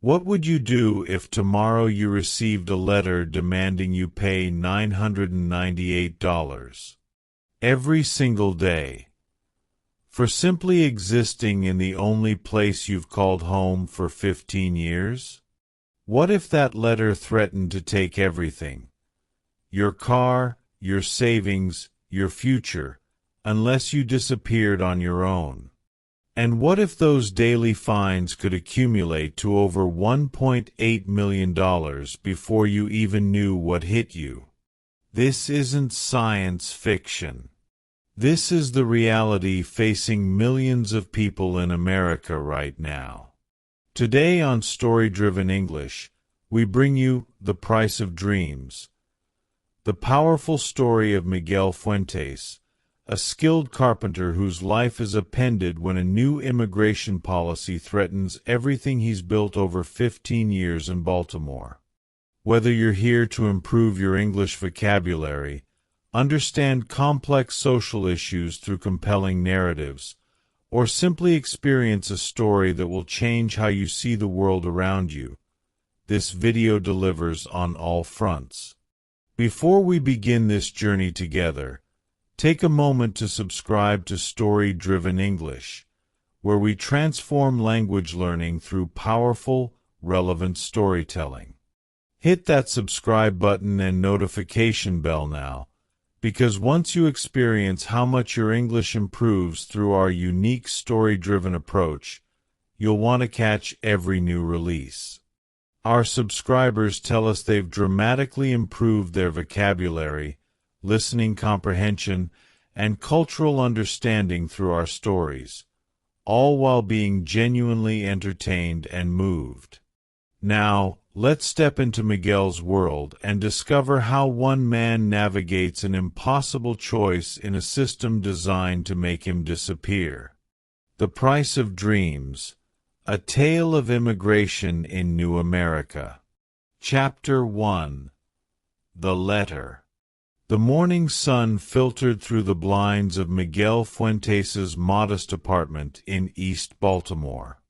What would you do if tomorrow you received a letter demanding you pay $998 every single day for simply existing in the only place you've called home for 15 years? What if that letter threatened to take everything? Your car, your savings, your future, unless you disappeared on your own. And what if those daily fines could accumulate to over $1.8 million before you even knew what hit you? This isn't science fiction. This is the reality facing millions of people in America right now. Today on Story-Driven English, we bring you The Price of Dreams, the powerful story of Miguel Fuentes, a skilled carpenter whose life is upended when a new immigration policy threatens everything he's built over 15 years in Baltimore. Whether you're here to improve your English vocabulary, understand complex social issues through compelling narratives, or simply experience a story that will change how you see the world around you, this video delivers on all fronts. Before we begin this journey together, take a moment to subscribe to Story-Driven English, where we transform language learning through powerful, relevant storytelling. Hit that subscribe button and notification bell now, because once you experience how much your English improves through our unique story-driven approach, you'll want to catch every new release. Our subscribers tell us they've dramatically improved their vocabulary, listening comprehension, and cultural understanding through our stories, all while being genuinely entertained and moved. Now, let's step into Miguel's world and discover how one man navigates an impossible choice in a system designed to make him disappear. The Price of Dreams, a Tale of Immigration in New America. Chapter 1. The Letter. The morning sun filtered through the blinds of Miguel Fuentes's modest apartment in East Baltimore.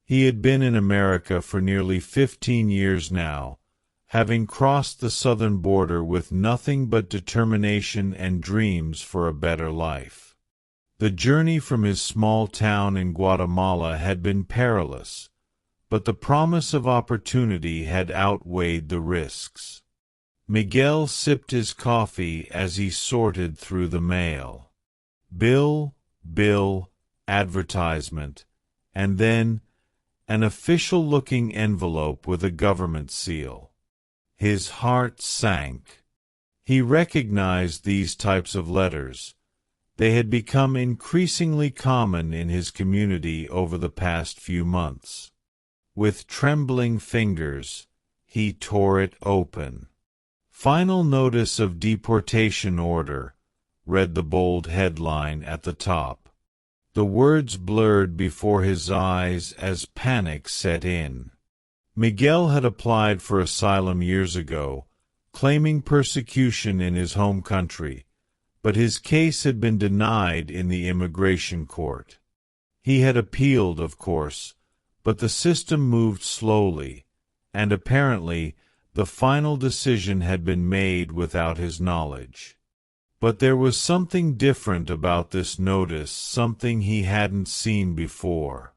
He had been in America for nearly 15 years now, having crossed the southern border with nothing but determination and dreams for a better life. The journey from his small town in Guatemala had been perilous, but the promise of opportunity had outweighed the risks. Miguel sipped his coffee as he sorted through the mail. Bill, advertisement, and then an official-looking envelope with a government seal. His heart sank. He recognized these types of letters. They had become increasingly common in his community over the past few months. With trembling fingers, he tore it open. "Final Notice of Deportation Order," read the bold headline at the top. The words blurred before his eyes as panic set in. Miguel had applied for asylum years ago, claiming persecution in his home country, but his case had been denied in the immigration court. He had appealed, of course, but the system moved slowly, and apparently the final decision had been made without his knowledge. But there was something different about this notice, something he hadn't seen before.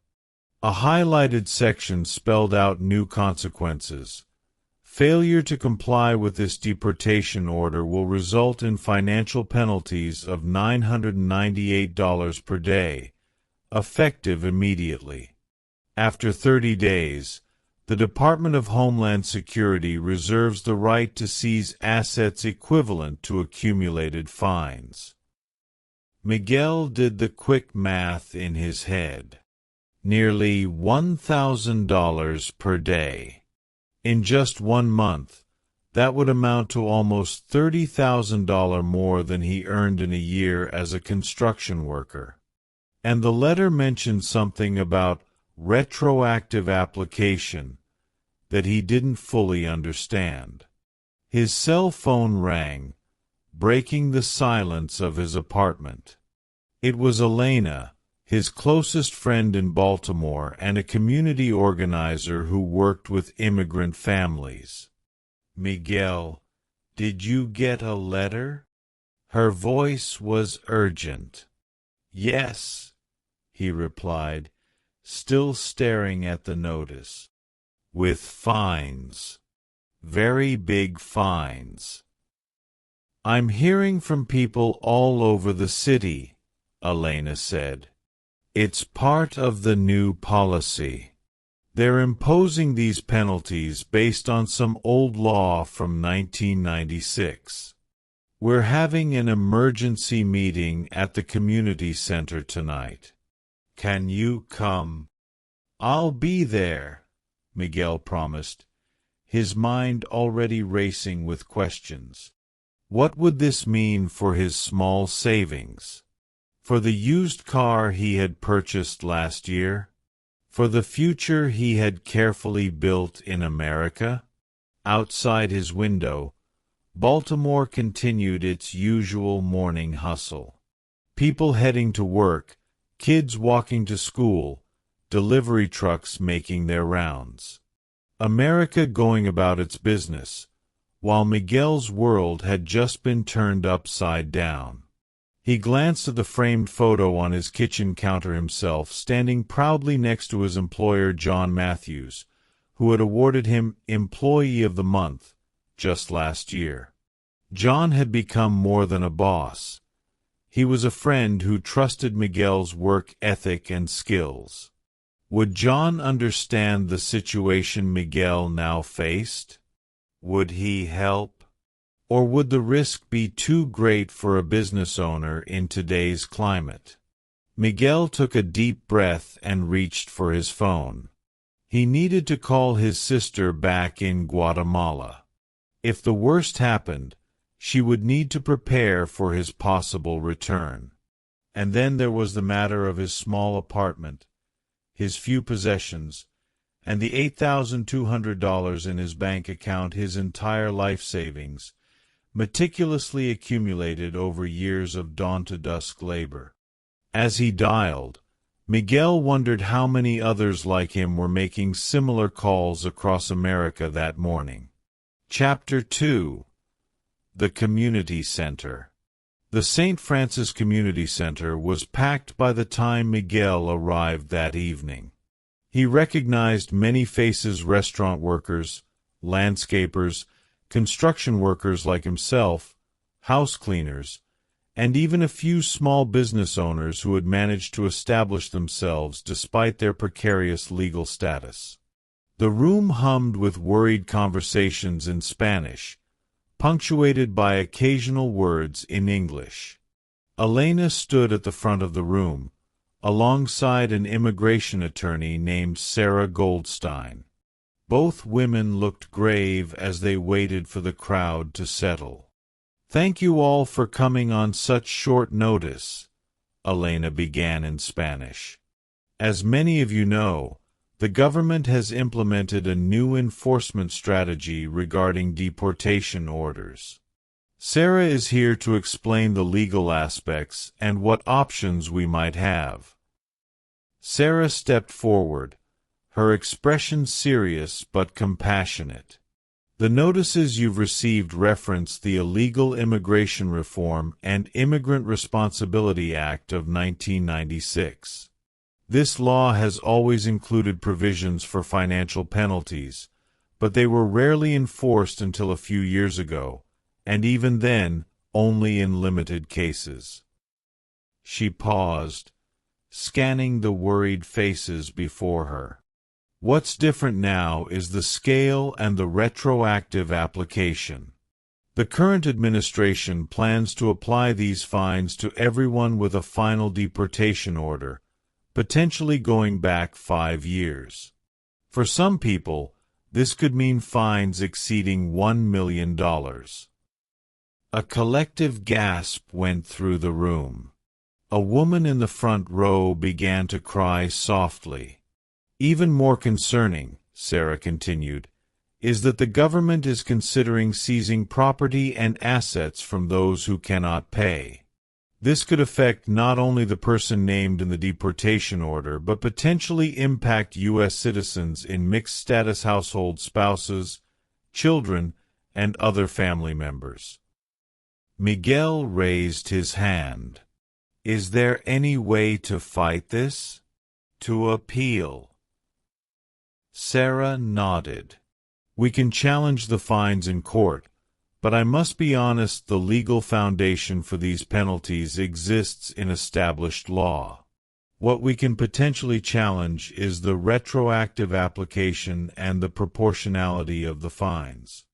A highlighted section spelled out new consequences. Failure to comply with this deportation order will result in financial penalties of $998 per day, effective immediately. After 30 days, the Department of Homeland Security reserves the right to seize assets equivalent to accumulated fines. Miguel did the quick math in his head. Nearly $1,000 per day. In just 1 month, that would amount to almost $30,000 more than he earned in a year as a construction worker. And the letter mentioned something about retroactive application that he didn't fully understand. His cell phone rang, breaking the silence of his apartment. It was Elena, his closest friend in Baltimore and a community organizer who worked with immigrant families. "Miguel, did you get a letter?" Her voice was urgent. "Yes," he replied, still staring at the notice. "With fines. Very big fines." "I'm hearing from people all over the city," Elena said. "It's part of the new policy. They're imposing these penalties based on some old law from 1996. We're having an emergency meeting at the community center tonight. Can you come?" "I'll be there," Miguel promised, his mind already racing with questions. What would this mean for his small savings? For the used car he had purchased last year? For the future he had carefully built in America? Outside his window, Baltimore continued its usual morning hustle. People heading to work, kids walking to school, delivery trucks making their rounds. America going about its business, while Miguel's world had just been turned upside down. He glanced at the framed photo on his kitchen counter, himself standing proudly next to his employer John Matthews, who had awarded him Employee of the Month just last year. John had become more than a boss. He was a friend who trusted Miguel's work ethic and skills. Would John understand the situation Miguel now faced? Would he help? Or would the risk be too great for a business owner in today's climate? Miguel took a deep breath and reached for his phone. He needed to call his sister back in Guatemala. If the worst happened, she would need to prepare for his possible return. And then there was the matter of his small apartment, his few possessions, and the $8,200 in his bank account, his entire life savings, meticulously accumulated over years of dawn-to-dusk labor. As he dialed, Miguel wondered how many others like him were making similar calls across America that morning. Chapter 2. The Community Center. The St. Francis Community Center was packed by the time Miguel arrived that evening. He recognized many faces: restaurant workers, landscapers, construction workers like himself, house cleaners, and even a few small business owners who had managed to establish themselves despite their precarious legal status. The room hummed with worried conversations in Spanish, punctuated by occasional words in English. Elena stood at the front of the room, alongside an immigration attorney named Sarah Goldstein. Both women looked grave as they waited for the crowd to settle. "Thank you all for coming on such short notice," Elena began in Spanish. "As many of you know, the government has implemented a new enforcement strategy regarding deportation orders. Sarah is here to explain the legal aspects and what options we might have." Sarah stepped forward, her expression serious but compassionate. "The notices you've received reference the Illegal Immigration Reform and Immigrant Responsibility Act of 1996. This law has always included provisions for financial penalties, but they were rarely enforced until a few years ago, and even then, only in limited cases." She paused, scanning the worried faces before her. "What's different now is the scale and the retroactive application. The current administration plans to apply these fines to everyone with a final deportation order, potentially going back 5 years. For some people, this could mean fines exceeding $1 million. A collective gasp went through the room. A woman in the front row began to cry softly. "Even more concerning," Sarah continued, "is that the government is considering seizing property and assets from those who cannot pay. This could affect not only the person named in the deportation order, but potentially impact U.S. citizens in mixed-status households, spouses, children, and other family members. Miguel raised his hand. Is there any way to fight this? To appeal? Sarah nodded. We can challenge the fines in court, but I must be honest, the legal foundation for these penalties exists in established law. What we can potentially challenge is the retroactive application and the proportionality of the fines.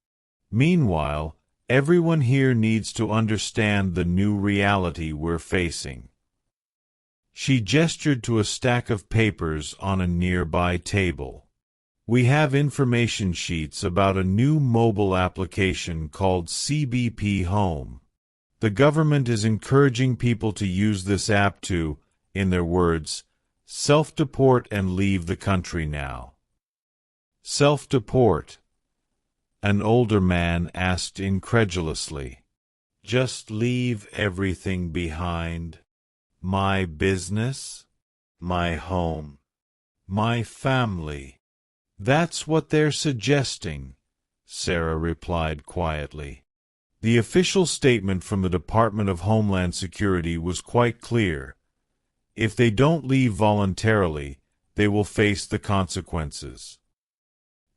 Meanwhile, everyone here needs to understand the new reality we're facing. She gestured to a stack of papers on a nearby table. We have information sheets about a new mobile application called CBP Home. The government is encouraging people to use this app to, in their words, self-deport and leave the country now. Self-deport? An older man asked incredulously. Just leave everything behind? My business? My home? My family? That's what they're suggesting, Sarah replied quietly. The official statement from the Department of Homeland Security was quite clear. If they don't leave voluntarily, they will face the consequences.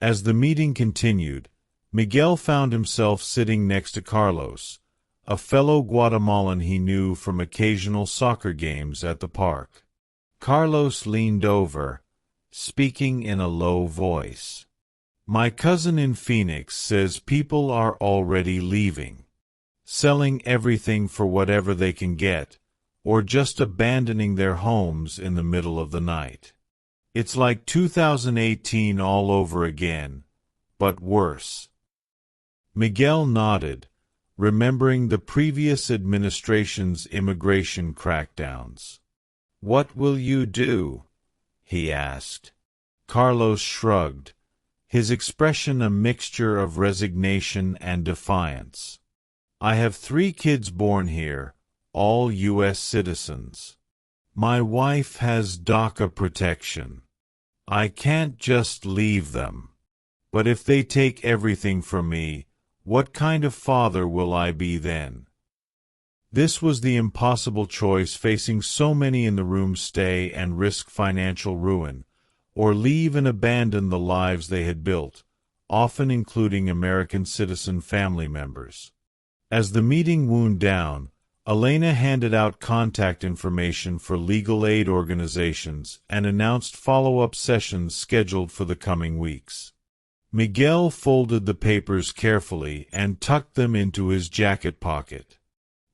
As the meeting continued, Miguel found himself sitting next to Carlos, a fellow Guatemalan he knew from occasional soccer games at the park. Carlos leaned over, speaking in a low voice. My cousin in Phoenix says people are already leaving, selling everything for whatever they can get, or just abandoning their homes in the middle of the night. It's like 2018 all over again, but worse. Miguel nodded, remembering the previous administration's immigration crackdowns. What will you do? He asked. Carlos shrugged, his expression a mixture of resignation and defiance. I have 3 kids born here, all U.S. citizens. My wife has DACA protection. I can't just leave them. But if they take everything from me, what kind of father will I be then? This was the impossible choice facing so many in the room: stay and risk financial ruin, or leave and abandon the lives they had built, often including American citizen family members. As the meeting wound down, Elena handed out contact information for legal aid organizations and announced follow-up sessions scheduled for the coming weeks. Miguel folded the papers carefully and tucked them into his jacket pocket.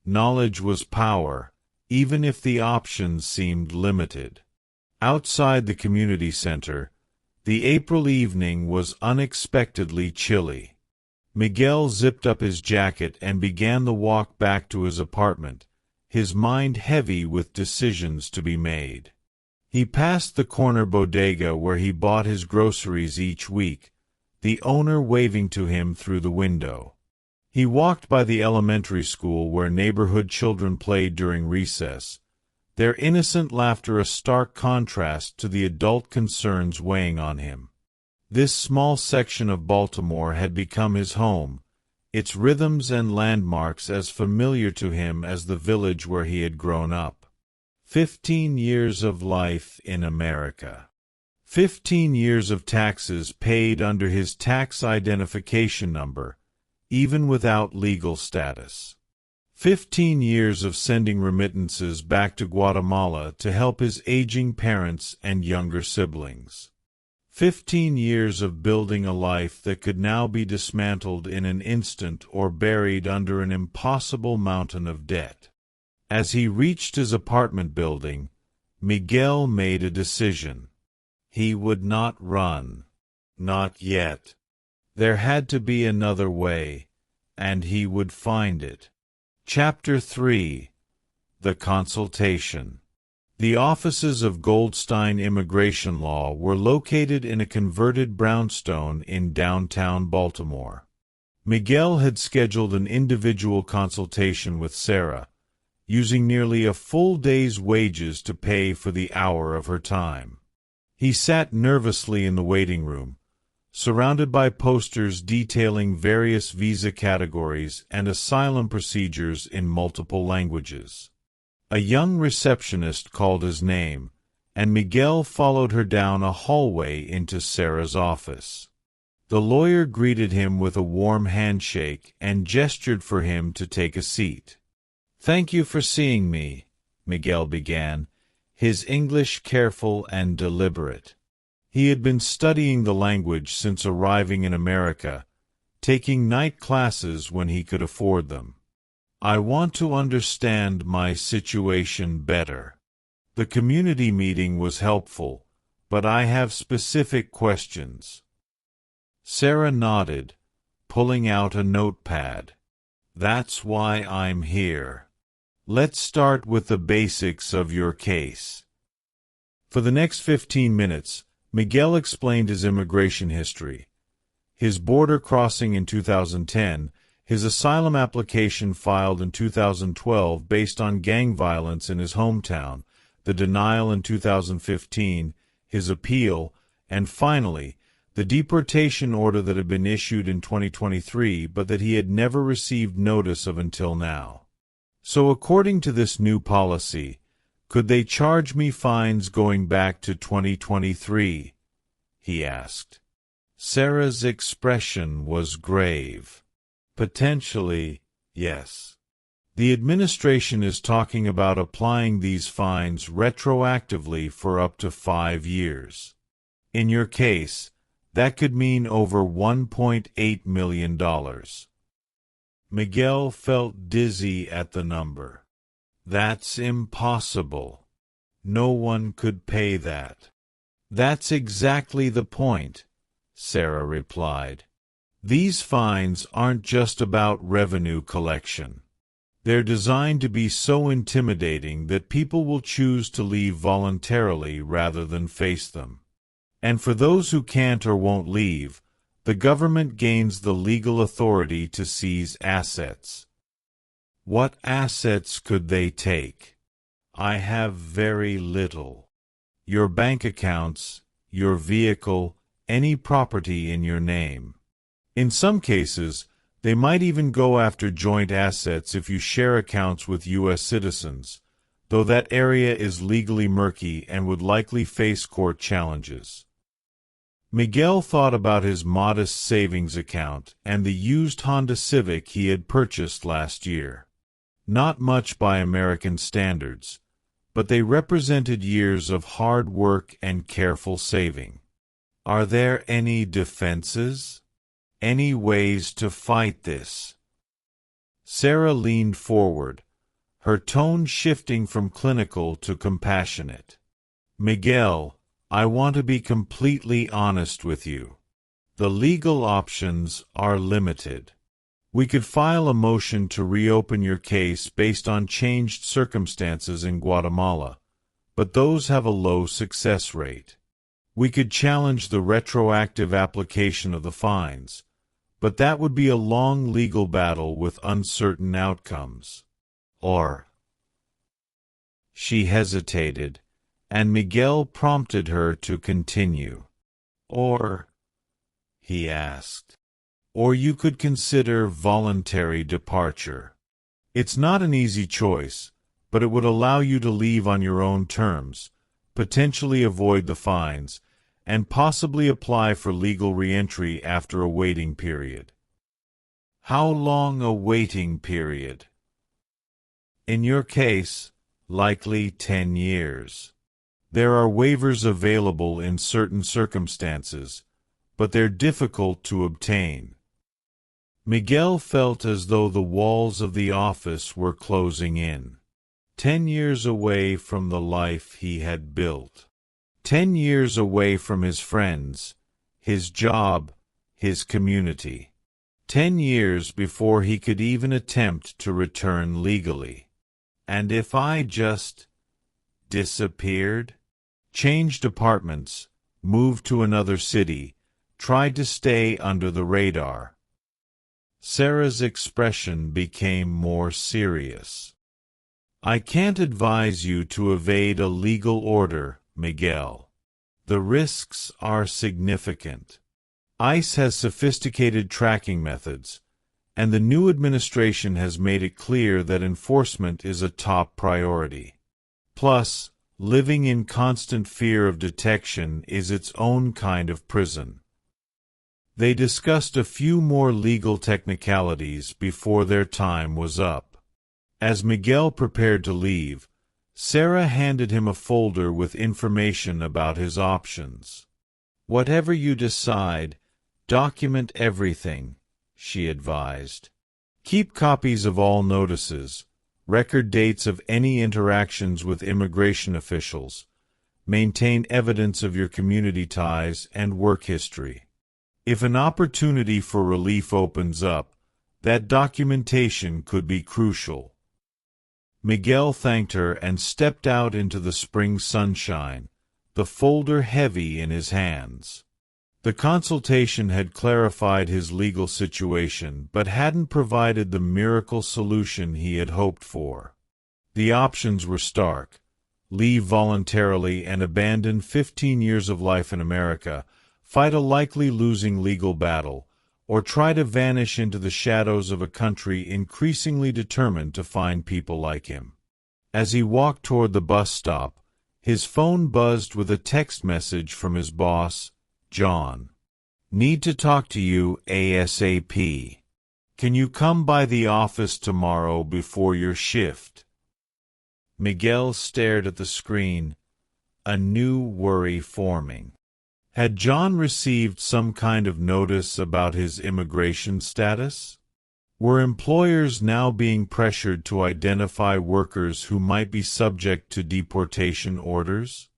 Knowledge was power, even if the options seemed limited. Outside the community center, the April evening was unexpectedly chilly. Miguel zipped up his jacket and began the walk back to his apartment, his mind heavy with decisions to be made. He passed the corner bodega where he bought his groceries each week, the owner waving to him through the window. He walked by the elementary school where neighborhood children played during recess, their innocent laughter a stark contrast to the adult concerns weighing on him. This small section of Baltimore had become his home, its rhythms and landmarks as familiar to him as the village where he had grown up. 15 years of life in America. 15 years of taxes paid under his tax identification number, even without legal status. 15 years of sending remittances back to Guatemala to help his aging parents and younger siblings. 15 years of building a life that could now be dismantled in an instant or buried under an impossible mountain of debt. As he reached his apartment building, Miguel made a decision. He would not run. Not yet. There had to be another way, and he would find it. Chapter 3. The Consultation. The offices of Goldstein Immigration Law were located in a converted brownstone in downtown Baltimore. Miguel had scheduled an individual consultation with Sarah, using nearly a full day's wages to pay for the hour of her time. He sat nervously in the waiting room, surrounded by posters detailing various visa categories and asylum procedures in multiple languages. A young receptionist called his name, and Miguel followed her down a hallway into Sarah's office. The lawyer greeted him with a warm handshake and gestured for him to take a seat. "Thank you for seeing me," Miguel began, his English careful and deliberate. He had been studying the language since arriving in America, taking night classes when he could afford them. "I want to understand my situation better. The community meeting was helpful, but I have specific questions." Sarah nodded, pulling out a notepad. "That's why I'm here. Let's start with the basics of your case." For the next 15 minutes, Miguel explained his immigration history. His border crossing in 2010, his asylum application filed in 2012 based on gang violence in his hometown, the denial in 2015, his appeal, and finally, the deportation order that had been issued in 2023 but that he had never received notice of until now. "So according to this new policy, could they charge me fines going back to 2023? He asked. Sarah's expression was grave. "Potentially, yes. The administration is talking about applying these fines retroactively for up to 5 years. In your case, that could mean over $1.8 million. Miguel felt dizzy at the number. "That's impossible. No one could pay that." "That's exactly the point," Sarah replied. "These fines aren't just about revenue collection. They're designed to be so intimidating that people will choose to leave voluntarily rather than face them. And for those who can't or won't leave, the government gains the legal authority to seize assets." "What assets could they take?" "I have very little. Your bank accounts, your vehicle, any property in your name. In some cases, they might even go after joint assets if you share accounts with U.S. citizens, though that area is legally murky and would likely face court challenges." Miguel thought about his modest savings account and the used Honda Civic he had purchased last year. Not much by American standards, but they represented years of hard work and careful saving. "Are there any defenses? Any ways to fight this?" Sarah leaned forward, her tone shifting from clinical to compassionate. "Miguel, I want to be completely honest with you. The legal options are limited. We could file a motion to reopen your case based on changed circumstances in Guatemala, but those have a low success rate. We could challenge the retroactive application of the fines, but that would be a long legal battle with uncertain outcomes. Or..." She hesitated, and Miguel prompted her to continue. "Or," he asked, "or you could consider voluntary departure. It's not an easy choice, but it would allow you to leave on your own terms, potentially avoid the fines, and possibly apply for legal reentry after a waiting period." "How long a waiting period?" "In your case, likely 10 years. There are waivers available in certain circumstances, but they're difficult to obtain." Miguel felt as though the walls of the office were closing in. 10 years away from the life he had built. 10 years away from his friends, his job, his community. 10 years before he could even attempt to return legally. "And if I just disappeared? Changed apartments, moved to another city, tried to stay under the radar?" Sarah's expression became more serious. I can't advise you to evade a legal order, Miguel. The risks are significant. ICE has sophisticated tracking methods, and the new administration has made it clear that enforcement is a top priority. Plus, living in constant fear of detection is its own kind of prison. They discussed a few more legal technicalities before their time was up. As Miguel prepared to leave, Sarah handed him a folder with information about his options. "Whatever you decide, document everything," she advised. "Keep copies of all notices, record dates of any interactions with immigration officials, maintain evidence of your community ties and work history. If an opportunity for relief opens up, that documentation could be crucial." Miguel thanked her and stepped out into the spring sunshine, the folder heavy in his hands. The consultation had clarified his legal situation but hadn't provided the miracle solution he had hoped for. The options were stark: leave voluntarily and abandon 15 years of life in America, fight a likely losing legal battle, or try to vanish into the shadows of a country increasingly determined to find people like him. As he walked toward the bus stop, his phone buzzed with a text message from his boss, John. "Need to talk to you ASAP. Can you come by the office tomorrow before your shift?" Miguel stared at the screen, a new worry forming. Had John received some kind of notice about his immigration status? Were employers now being pressured to identify workers who might be subject to deportation orders?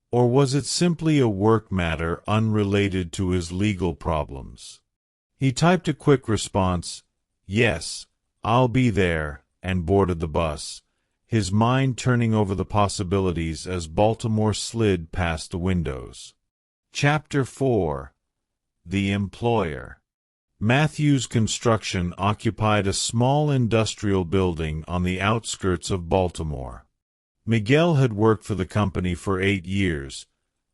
Or was it simply a work matter unrelated to his legal problems? He typed a quick response, "Yes, I'll be there," and boarded the bus, his mind turning over the possibilities as Baltimore slid past the windows. Chapter 4. The Employer. Matthews Construction occupied a small industrial building on the outskirts of Baltimore. Miguel had worked for the company for 8 years,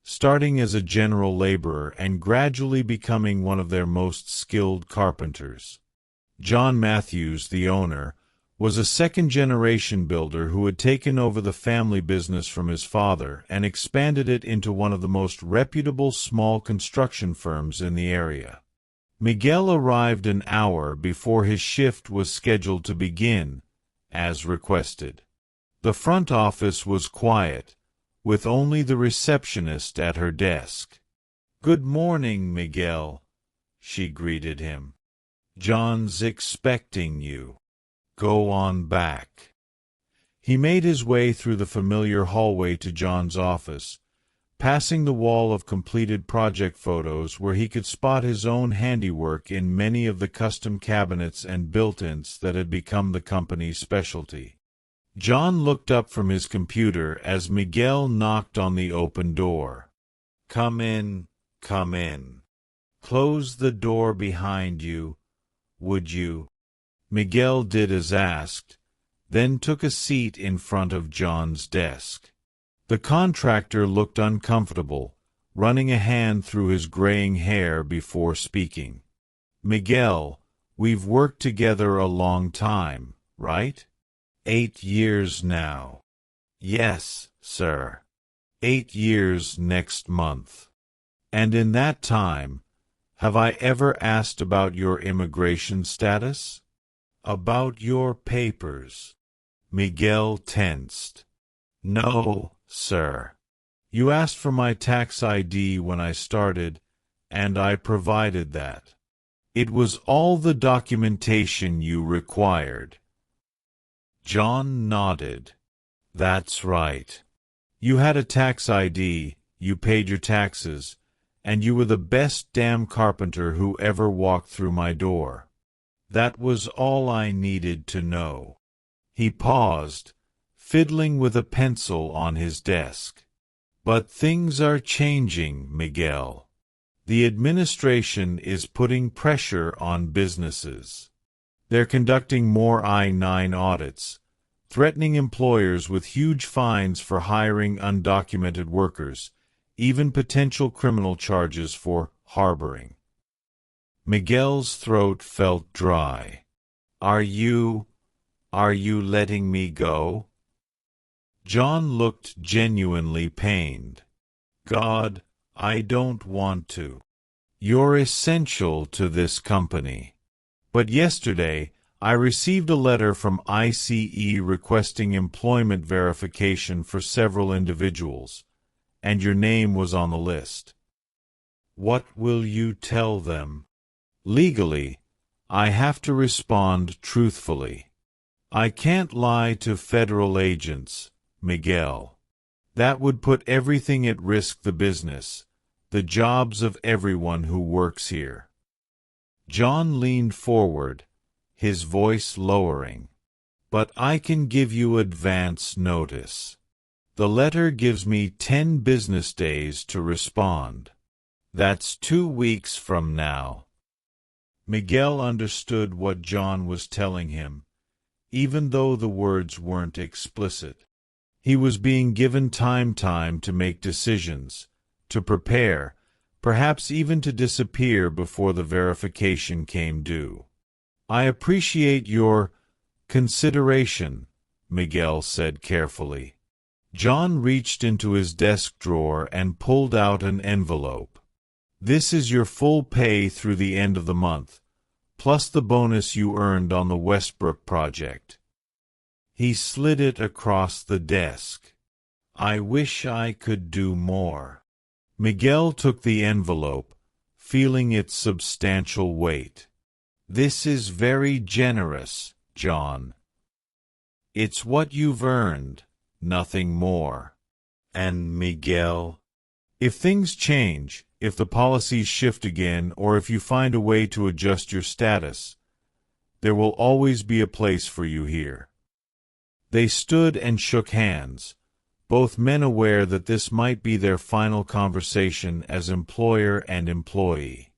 starting as a general laborer and gradually becoming one of their most skilled carpenters. John Matthews, the owner, was a second-generation builder who had taken over the family business from his father and expanded it into one of the most reputable small construction firms in the area. Miguel arrived an hour before his shift was scheduled to begin, as requested. The front office was quiet, with only the receptionist at her desk. "Good morning, Miguel," she greeted him. "John's expecting you. Go on back." He made his way through the familiar hallway to John's office, passing the wall of completed project photos where he could spot his own handiwork in many of the custom cabinets and built-ins that had become the company's specialty. John looked up from his computer as Miguel knocked on the open door. "Come in, come in. Close the door behind you, would you?" Miguel did as asked, then took a seat in front of John's desk. The contractor looked uncomfortable, running a hand through his graying hair before speaking. "Miguel, we've worked together a long time, right? 8 years now." "Yes, sir. 8 years next month. And in that time, have I ever asked about your immigration status? About your papers?" Miguel tensed. "No, sir. You asked for my tax ID when I started, and I provided that. It was all the documentation you required." John nodded. "That's right. You had a tax ID, you paid your taxes, and you were the best damn carpenter who ever walked through my door. That was all I needed to know." He paused, fiddling with a pencil on his desk. "But things are changing, Miguel. The administration is putting pressure on businesses. They're conducting more I-9 audits, threatening employers with huge fines for hiring undocumented workers, even potential criminal charges for harboring. Miguel's throat felt dry. Are you letting me go? John looked genuinely pained. God, I don't want to. You're essential to this company. But yesterday, I received a letter from ICE requesting employment verification for several individuals, and your name was on the list. What will you tell them? Legally, I have to respond truthfully. I can't lie to federal agents, Miguel. That would put everything at risk: the business, the jobs of everyone who works here. John leaned forward, his voice lowering. But I can give you advance notice. The letter gives me 10 business days to respond. That's 2 weeks from now. Miguel understood what John was telling him, even though the words weren't explicit. He was being given time to make decisions, to prepare, perhaps even to disappear before the verification came due. I appreciate your consideration, Miguel said carefully. John reached into his desk drawer and pulled out an envelope. This is your full pay through the end of the month, plus the bonus you earned on the Westbrook project. He slid it across the desk. I wish I could do more. Miguel took the envelope, feeling its substantial weight. This is very generous, John. It's what you've earned, nothing more. And Miguel, if things change, if the policies shift again, or if you find a way to adjust your status, there will always be a place for you here. They stood and shook hands, both men aware that this might be their final conversation as employer and employee.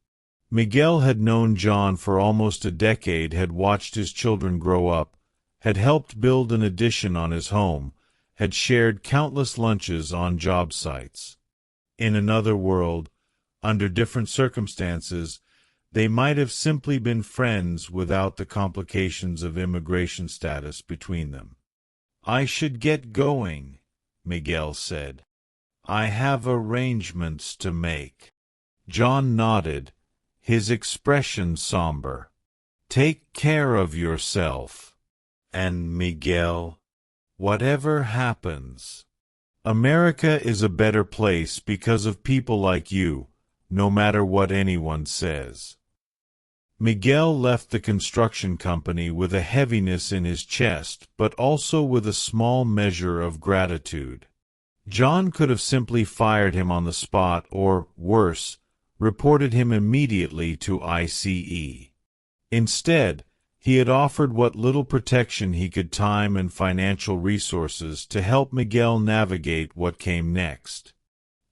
Miguel had known John for almost a decade, had watched his children grow up, had helped build an addition on his home, had shared countless lunches on job sites. In another world, under different circumstances, they might have simply been friends without the complications of immigration status between them. I should get going, Miguel said. I have arrangements to make. John nodded, his expression somber. Take care of yourself. And Miguel, whatever happens, America is a better place because of people like you, no matter what anyone says. Miguel left the construction company with a heaviness in his chest, but also with a small measure of gratitude. John could have simply fired him on the spot or, worse, reported him immediately to ICE. Instead, he had offered what little protection he could, time and financial resources, to help Miguel navigate what came next.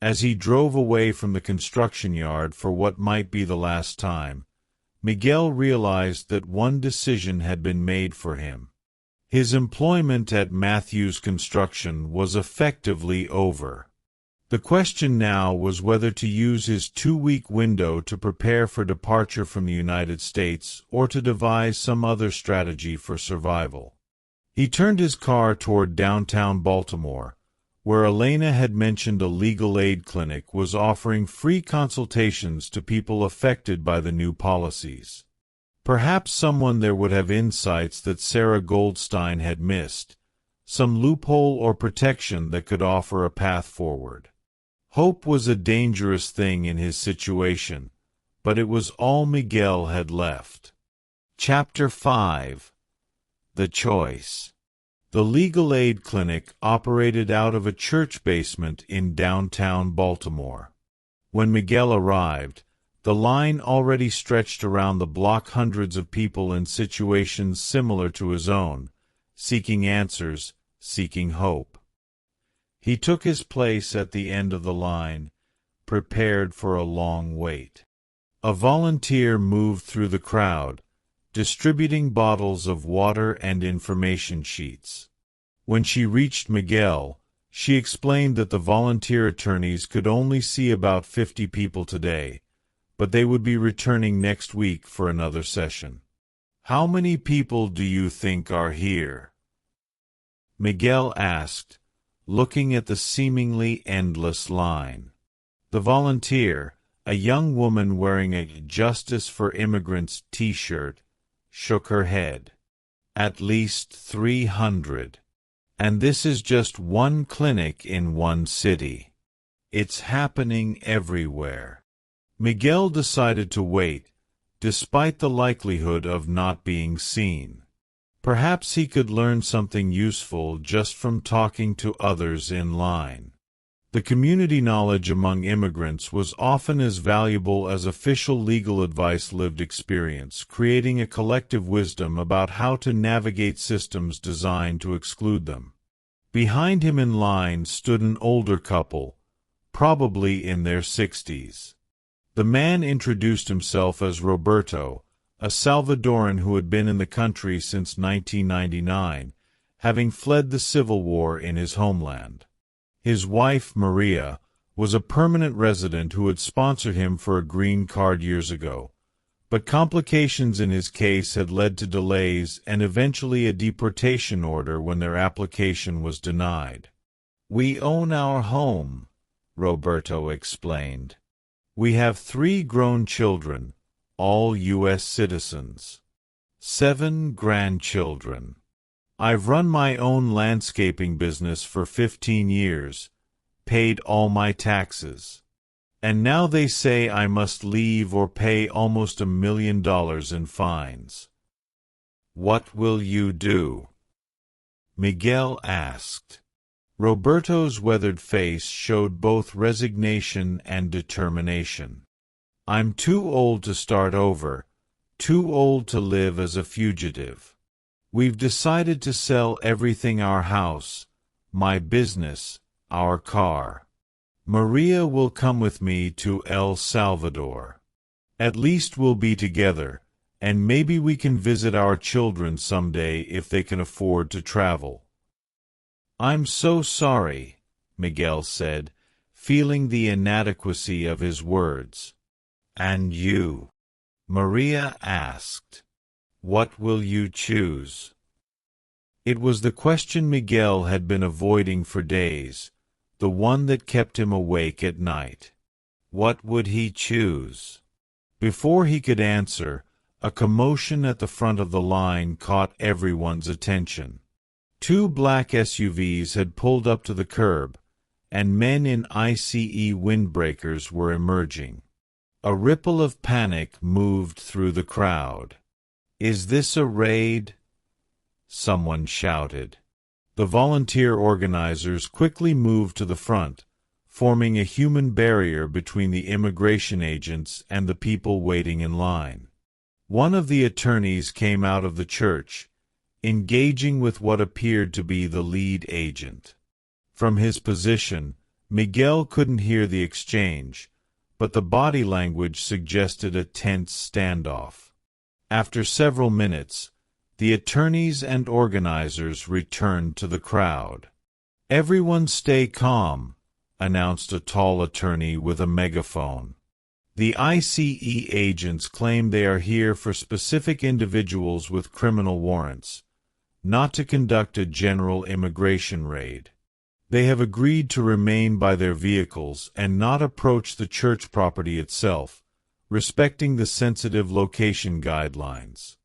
As he drove away from the construction yard for what might be the last time, Miguel realized that one decision had been made for him. His employment at Matthews Construction was effectively over. The question now was whether to use his 2-week window to prepare for departure from the United States or to devise some other strategy for survival. He turned his car toward downtown Baltimore, where Elena had mentioned a legal aid clinic was offering free consultations to people affected by the new policies. Perhaps someone there would have insights that Sarah Goldstein had missed, some loophole or protection that could offer a path forward. Hope was a dangerous thing in his situation, but it was all Miguel had left. Chapter 5. The Choice. The legal aid clinic operated out of a church basement in downtown Baltimore. When Miguel arrived, the line already stretched around the block, hundreds of people in situations similar to his own, seeking answers, seeking hope. He took his place at the end of the line, prepared for a long wait. A volunteer moved through the crowd, distributing bottles of water and information sheets. When she reached Miguel, she explained that the volunteer attorneys could only see about 50 people today, but they would be returning next week for another session. "How many people do you think are here?" Miguel asked, looking at the seemingly endless line. The volunteer, a young woman wearing a Justice for Immigrants t-shirt, shook her head. "At least 300. And this is just one clinic in one city. It's happening everywhere." Miguel decided to wait, despite the likelihood of not being seen. Perhaps he could learn something useful just from talking to others in line. The community knowledge among immigrants was often as valuable as official legal advice. Lived experience, creating a collective wisdom about how to navigate systems designed to exclude them. Behind him in line stood an older couple, probably in their 60s. The man introduced himself as Roberto, a Salvadoran who had been in the country since 1999, having fled the civil war in his homeland. His wife, Maria, was a permanent resident who had sponsored him for a green card years ago, but complications in his case had led to delays and eventually a deportation order when their application was denied. "We own our home," Roberto explained. "We have 3 grown children, all U.S. citizens. 7 grandchildren. I've run my own landscaping business for 15 years, paid all my taxes. And now they say I must leave or pay almost $1 million in fines. What will you do?" Miguel asked. Roberto's weathered face showed both resignation and determination. "I'm too old to start over, too old to live as a fugitive. We've decided to sell everything: our house, my business, our car. Maria will come with me to El Salvador. At least we'll be together, and maybe we can visit our children someday if they can afford to travel." "I'm so sorry," Miguel said, feeling the inadequacy of his words. "And you?" Maria asked. "What will you choose?" It was the question Miguel had been avoiding for days, the one that kept him awake at night. What would he choose? Before he could answer, a commotion at the front of the line caught everyone's attention. 2 black SUVs had pulled up to the curb, and men in ICE windbreakers were emerging. A ripple of panic moved through the crowd. "Is this a raid?" someone shouted. The volunteer organizers quickly moved to the front, forming a human barrier between the immigration agents and the people waiting in line. One of the attorneys came out of the church, engaging with what appeared to be the lead agent. From his position, Miguel couldn't hear the exchange, but the body language suggested a tense standoff. After several minutes, the attorneys and organizers returned to the crowd. "Everyone stay calm," announced a tall attorney with a megaphone. "The ICE agents claim they are here for specific individuals with criminal warrants, not to conduct a general immigration raid. They have agreed to remain by their vehicles and not approach the church property itself, respecting the sensitive location guidelines.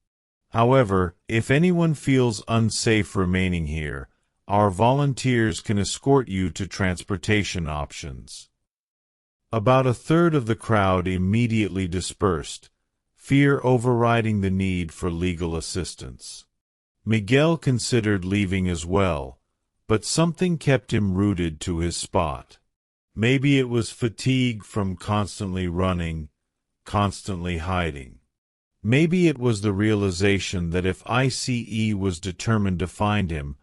However, if anyone feels unsafe remaining here, our volunteers can escort you to transportation options." About a third of the crowd immediately dispersed, fear overriding the need for legal assistance. Miguel considered leaving as well, but something kept him rooted to his spot. Maybe it was fatigue from constantly running, constantly hiding. Maybe it was the realization that if ICE was determined to find him,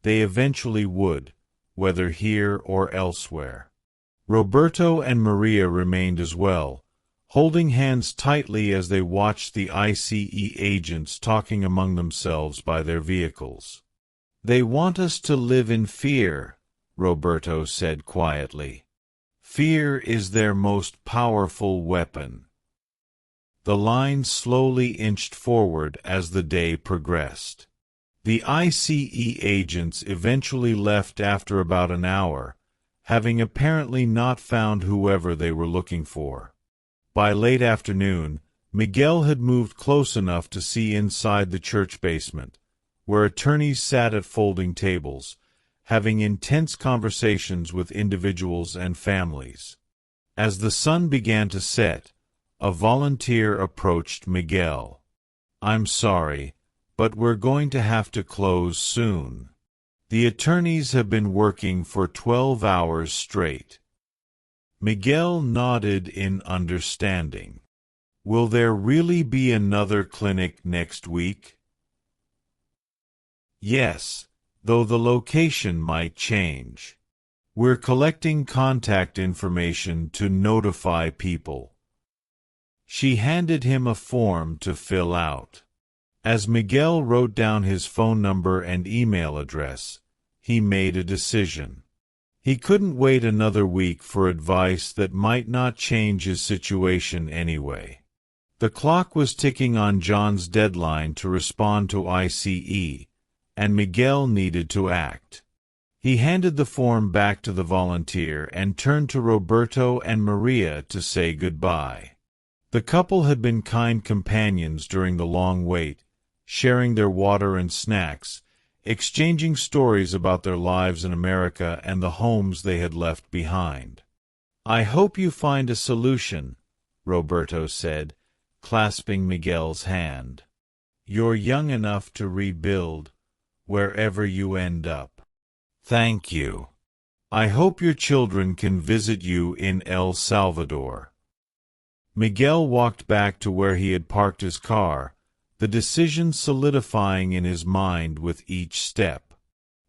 they eventually would, whether here or elsewhere. Roberto and Maria remained as well, holding hands tightly as they watched the ICE agents talking among themselves by their vehicles. They want us to live in fear, Roberto said quietly. Fear is their most powerful weapon. The line slowly inched forward as the day progressed. The ICE agents eventually left after about an hour, having apparently not found whoever they were looking for. By late afternoon, Miguel had moved close enough to see inside the church basement, where attorneys sat at folding tables, having intense conversations with individuals and families. As the sun began to set, a volunteer approached Miguel. "I'm sorry, but we're going to have to close soon. The attorneys have been working for 12 hours straight." Miguel nodded in understanding. "Will there really be another clinic next week?" "Yes, though the location might change. We're collecting contact information to notify people." She handed him a form to fill out. As Miguel wrote down his phone number and email address, he made a decision. He couldn't wait another week for advice that might not change his situation anyway. The clock was ticking on John's deadline to respond to ICE, and Miguel needed to act. He handed the form back to the volunteer and turned to Roberto and Maria to say goodbye. The couple had been kind companions during the long wait, sharing their water and snacks, exchanging stories about their lives in America and the homes they had left behind. "I hope you find a solution," Roberto said, clasping Miguel's hand. "You're young enough to rebuild, wherever you end up." "Thank you. I hope your children can visit you in El Salvador." Miguel walked back to where he had parked his car, the decision solidifying in his mind with each step.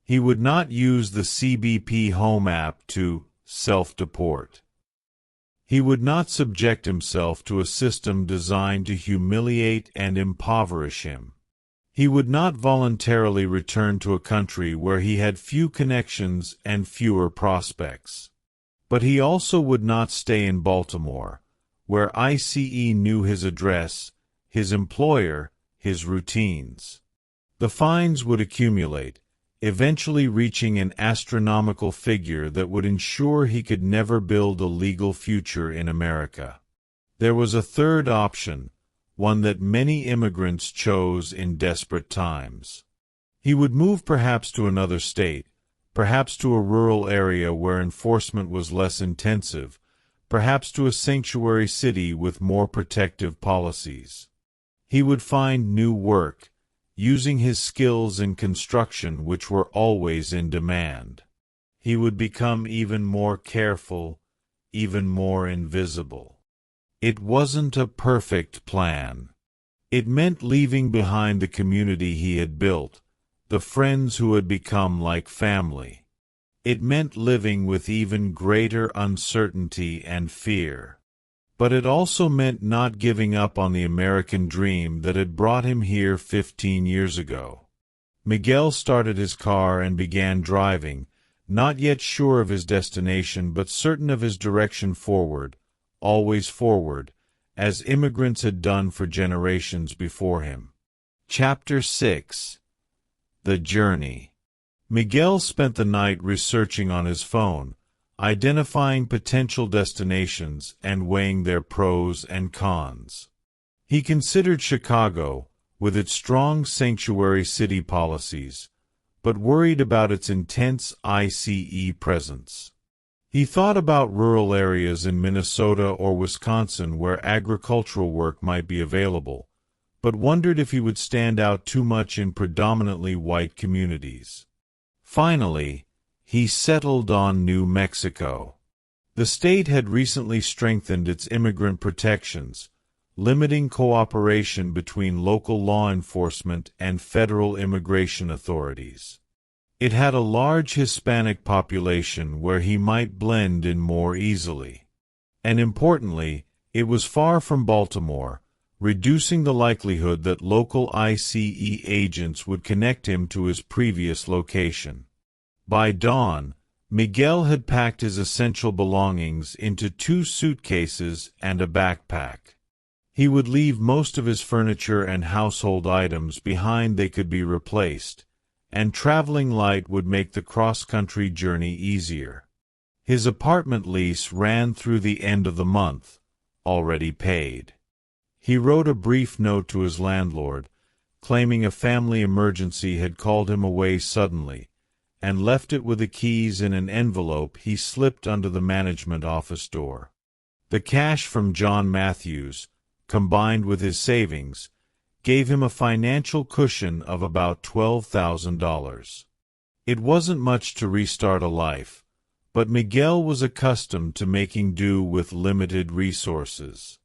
He would not use the CBP Home app to self-deport. He would not subject himself to a system designed to humiliate and impoverish him. He would not voluntarily return to a country where he had few connections and fewer prospects. But he also would not stay in Baltimore, where ICE knew his address, his employer, his routines. The fines would accumulate, eventually reaching an astronomical figure that would ensure he could never build a legal future in America. There was a third option, one that many immigrants chose in desperate times. He would move perhaps to another state, perhaps to a rural area where enforcement was less intensive, perhaps to a sanctuary city with more protective policies. He would find new work, using his skills in construction which were always in demand. He would become even more careful, even more invisible. It wasn't a perfect plan. It meant leaving behind the community he had built, the friends who had become like family. It meant living with even greater uncertainty and fear. But it also meant not giving up on the American dream that had brought him here 15 years ago. Miguel started his car and began driving, not yet sure of his destination but certain of his direction forward, always forward, as immigrants had done for generations before him. Chapter 6. The Journey. Miguel spent the night researching on his phone, identifying potential destinations and weighing their pros and cons. He considered Chicago, with its strong sanctuary city policies, but worried about its intense ICE presence. He thought about rural areas in Minnesota or Wisconsin where agricultural work might be available, but wondered if he would stand out too much in predominantly white communities. Finally, he settled on New Mexico. The state had recently strengthened its immigrant protections, limiting cooperation between local law enforcement and federal immigration authorities. It had a large Hispanic population where he might blend in more easily. And importantly, it was far from Baltimore, reducing the likelihood that local ICE agents would connect him to his previous location. By dawn, Miguel had packed his essential belongings into 2 suitcases and a backpack. He would leave most of his furniture and household items behind. They could be replaced, and traveling light would make the cross-country journey easier. His apartment lease ran through the end of the month, already paid. He wrote a brief note to his landlord, claiming a family emergency had called him away suddenly, and left it with the keys in an envelope he slipped under the management office door. The cash from John Matthews, combined with his savings, gave him a financial cushion of about $12,000. It wasn't much to restart a life, but Miguel was accustomed to making do with limited resources.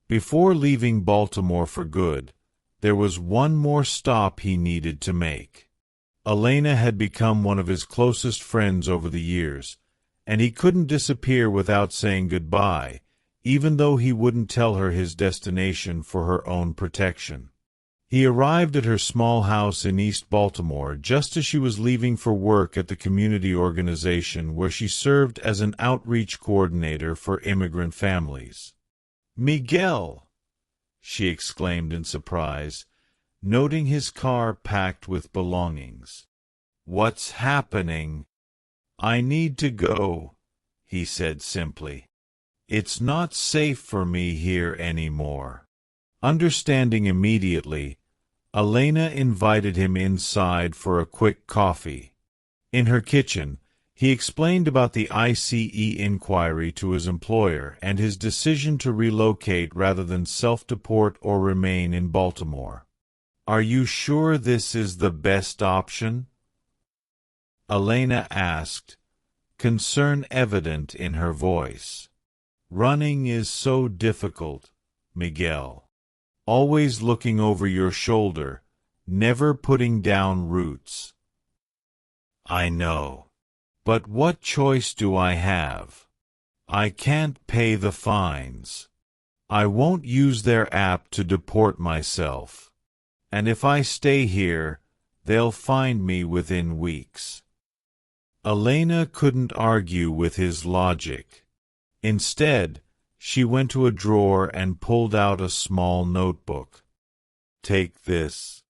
Before leaving Baltimore for good, there was one more stop he needed to make. Elena had become one of his closest friends over the years, and he couldn't disappear without saying goodbye, even though he wouldn't tell her his destination for her own protection. He arrived at her small house in East Baltimore just as she was leaving for work at the community organization where she served as an outreach coordinator for immigrant families. "Miguel!" she exclaimed in surprise, noting his car packed with belongings. "What's happening?" "I need to go," he said simply. "It's not safe for me here anymore." Understanding immediately, Elena invited him inside for a quick coffee. In her kitchen, he explained about the ICE inquiry to his employer and his decision to relocate rather than self-deport or remain in Baltimore. "Are you sure this is the best option?" Elena asked, concern evident in her voice. "Running is so difficult, Miguel. Always looking over your shoulder, never putting down roots." "I know. But what choice do I have? I can't pay the fines. I won't use their app to deport myself. And if I stay here, they'll find me within weeks." Elena couldn't argue with his logic. Instead, she went to a drawer and pulled out a small notebook. "Take this.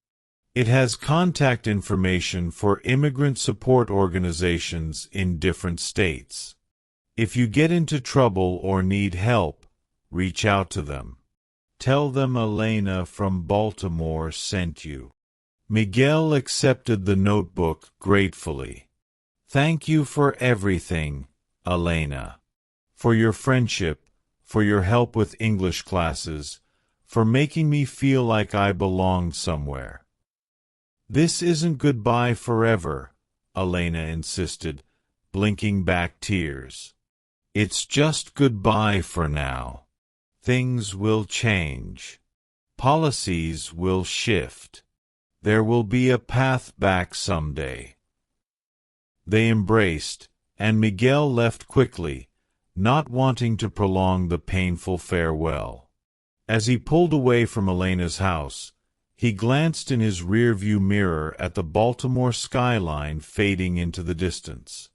It has contact information for immigrant support organizations in different states. If you get into trouble or need help, reach out to them. Tell them Elena from Baltimore sent you." Miguel accepted the notebook gratefully. "Thank you for everything, Elena. For your friendship, for your help with English classes, for making me feel like I belonged somewhere." "This isn't goodbye forever," Elena insisted, blinking back tears. "It's just goodbye for now. Things will change. Policies will shift. There will be a path back someday." They embraced, and Miguel left quickly, not wanting to prolong the painful farewell. As he pulled away from Elena's house, he glanced in his rear-view mirror at the Baltimore skyline fading into the distance.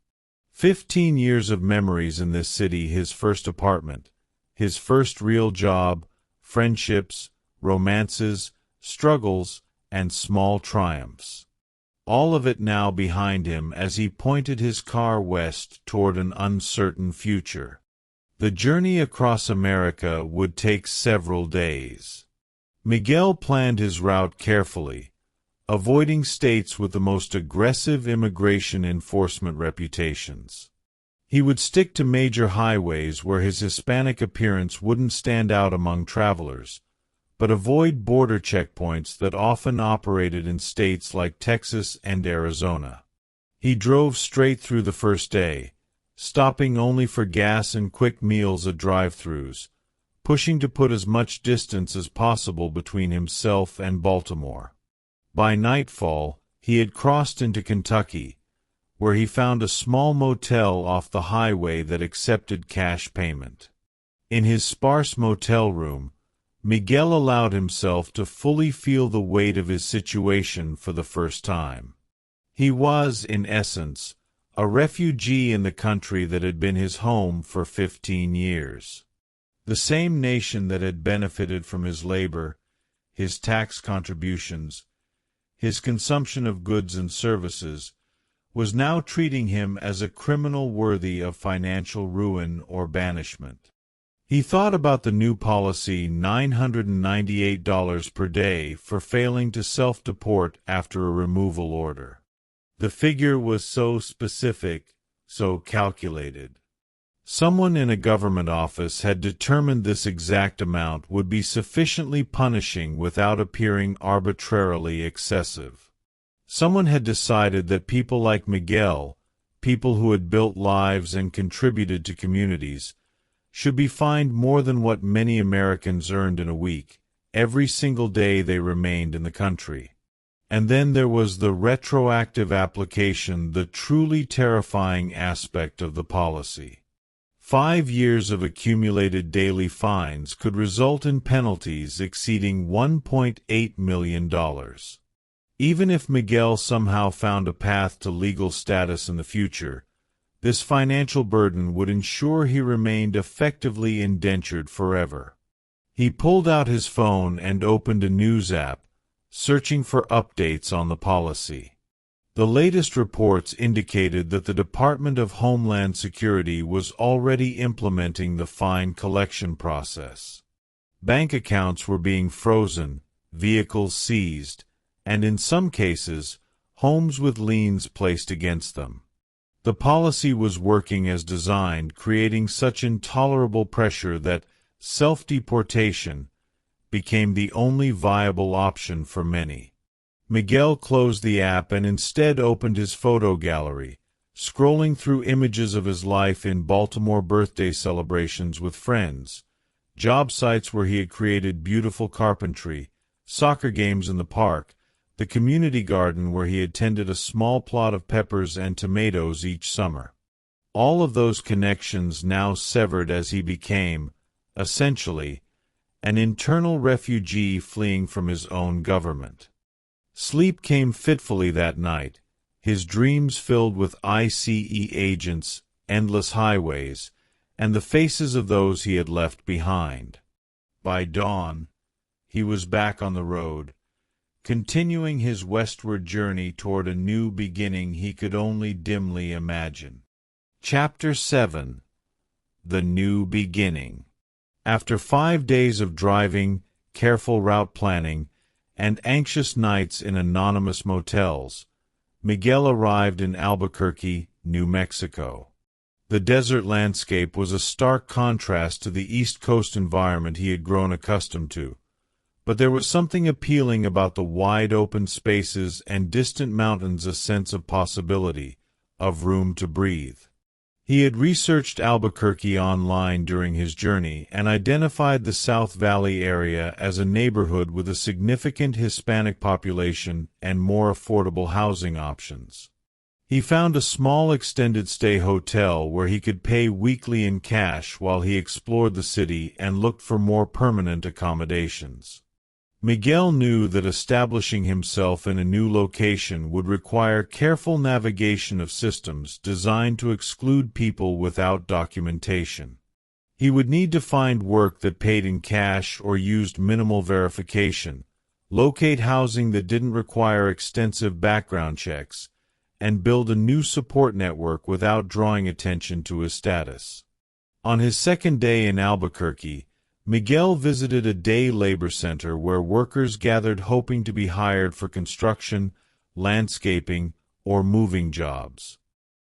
15 years of memories in this city, his first apartment, his first real job, friendships, romances, struggles, and small triumphs. All of it now behind him as he pointed his car west toward an uncertain future. The journey across America would take several days. Miguel planned his route carefully, avoiding states with the most aggressive immigration enforcement reputations. He would stick to major highways where his Hispanic appearance wouldn't stand out among travelers, but avoid border checkpoints that often operated in states like Texas and Arizona. He drove straight through the first day, stopping only for gas and quick meals at drive-thrus, pushing to put as much distance as possible between himself and Baltimore. By nightfall, he had crossed into Kentucky, where he found a small motel off the highway that accepted cash payment. In his sparse motel room, Miguel allowed himself to fully feel the weight of his situation for the first time. He was, in essence, a refugee in the country that had been his home for 15 years. The same nation that had benefited from his labor, his tax contributions, his consumption of goods and services, was now treating him as a criminal worthy of financial ruin or banishment. He thought about the new policy, $998 per day for failing to self-deport after a removal order. The figure was so specific, so calculated. Someone in a government office had determined this exact amount would be sufficiently punishing without appearing arbitrarily excessive. Someone had decided that people like Miguel, people who had built lives and contributed to communities, should be fined more than what many Americans earned in a week, every single day they remained in the country. And then there was the retroactive application, the truly terrifying aspect of the policy. 5 years of accumulated daily fines could result in penalties exceeding $1.8 million. Even if Miguel somehow found a path to legal status in the future, this financial burden would ensure he remained effectively indentured forever. He pulled out his phone and opened a news app, searching for updates on the policy. The latest reports indicated that the Department of Homeland Security was already implementing the fine collection process. Bank accounts were being frozen, vehicles seized, and in some cases, homes with liens placed against them. The policy was working as designed, creating such intolerable pressure that self-deportation became the only viable option for many. Miguel closed the app and instead opened his photo gallery, scrolling through images of his life in Baltimore birthday celebrations with friends, job sites where he had created beautiful carpentry, soccer games in the park, the community garden where he had tended a small plot of peppers and tomatoes each summer. All of those connections now severed as he became, essentially, an internal refugee fleeing from his own government. Sleep came fitfully that night, his dreams filled with ICE agents, endless highways, and the faces of those he had left behind. By dawn, he was back on the road, continuing his westward journey toward a new beginning he could only dimly imagine. Chapter 7. The New Beginning. After 5 days of driving, careful route planning, and anxious nights in anonymous motels, Miguel arrived in Albuquerque, New Mexico. The desert landscape was a stark contrast to the East Coast environment he had grown accustomed to, but there was something appealing about the wide open spaces and distant mountains, a sense of possibility, of room to breathe. He had researched Albuquerque online during his journey and identified the South Valley area as a neighborhood with a significant Hispanic population and more affordable housing options. He found a small extended-stay hotel where he could pay weekly in cash while he explored the city and looked for more permanent accommodations. Miguel knew that establishing himself in a new location would require careful navigation of systems designed to exclude people without documentation. He would need to find work that paid in cash or used minimal verification, locate housing that didn't require extensive background checks, and build a new support network without drawing attention to his status. On his second day in Albuquerque, Miguel visited a day labor center where workers gathered hoping to be hired for construction, landscaping, or moving jobs.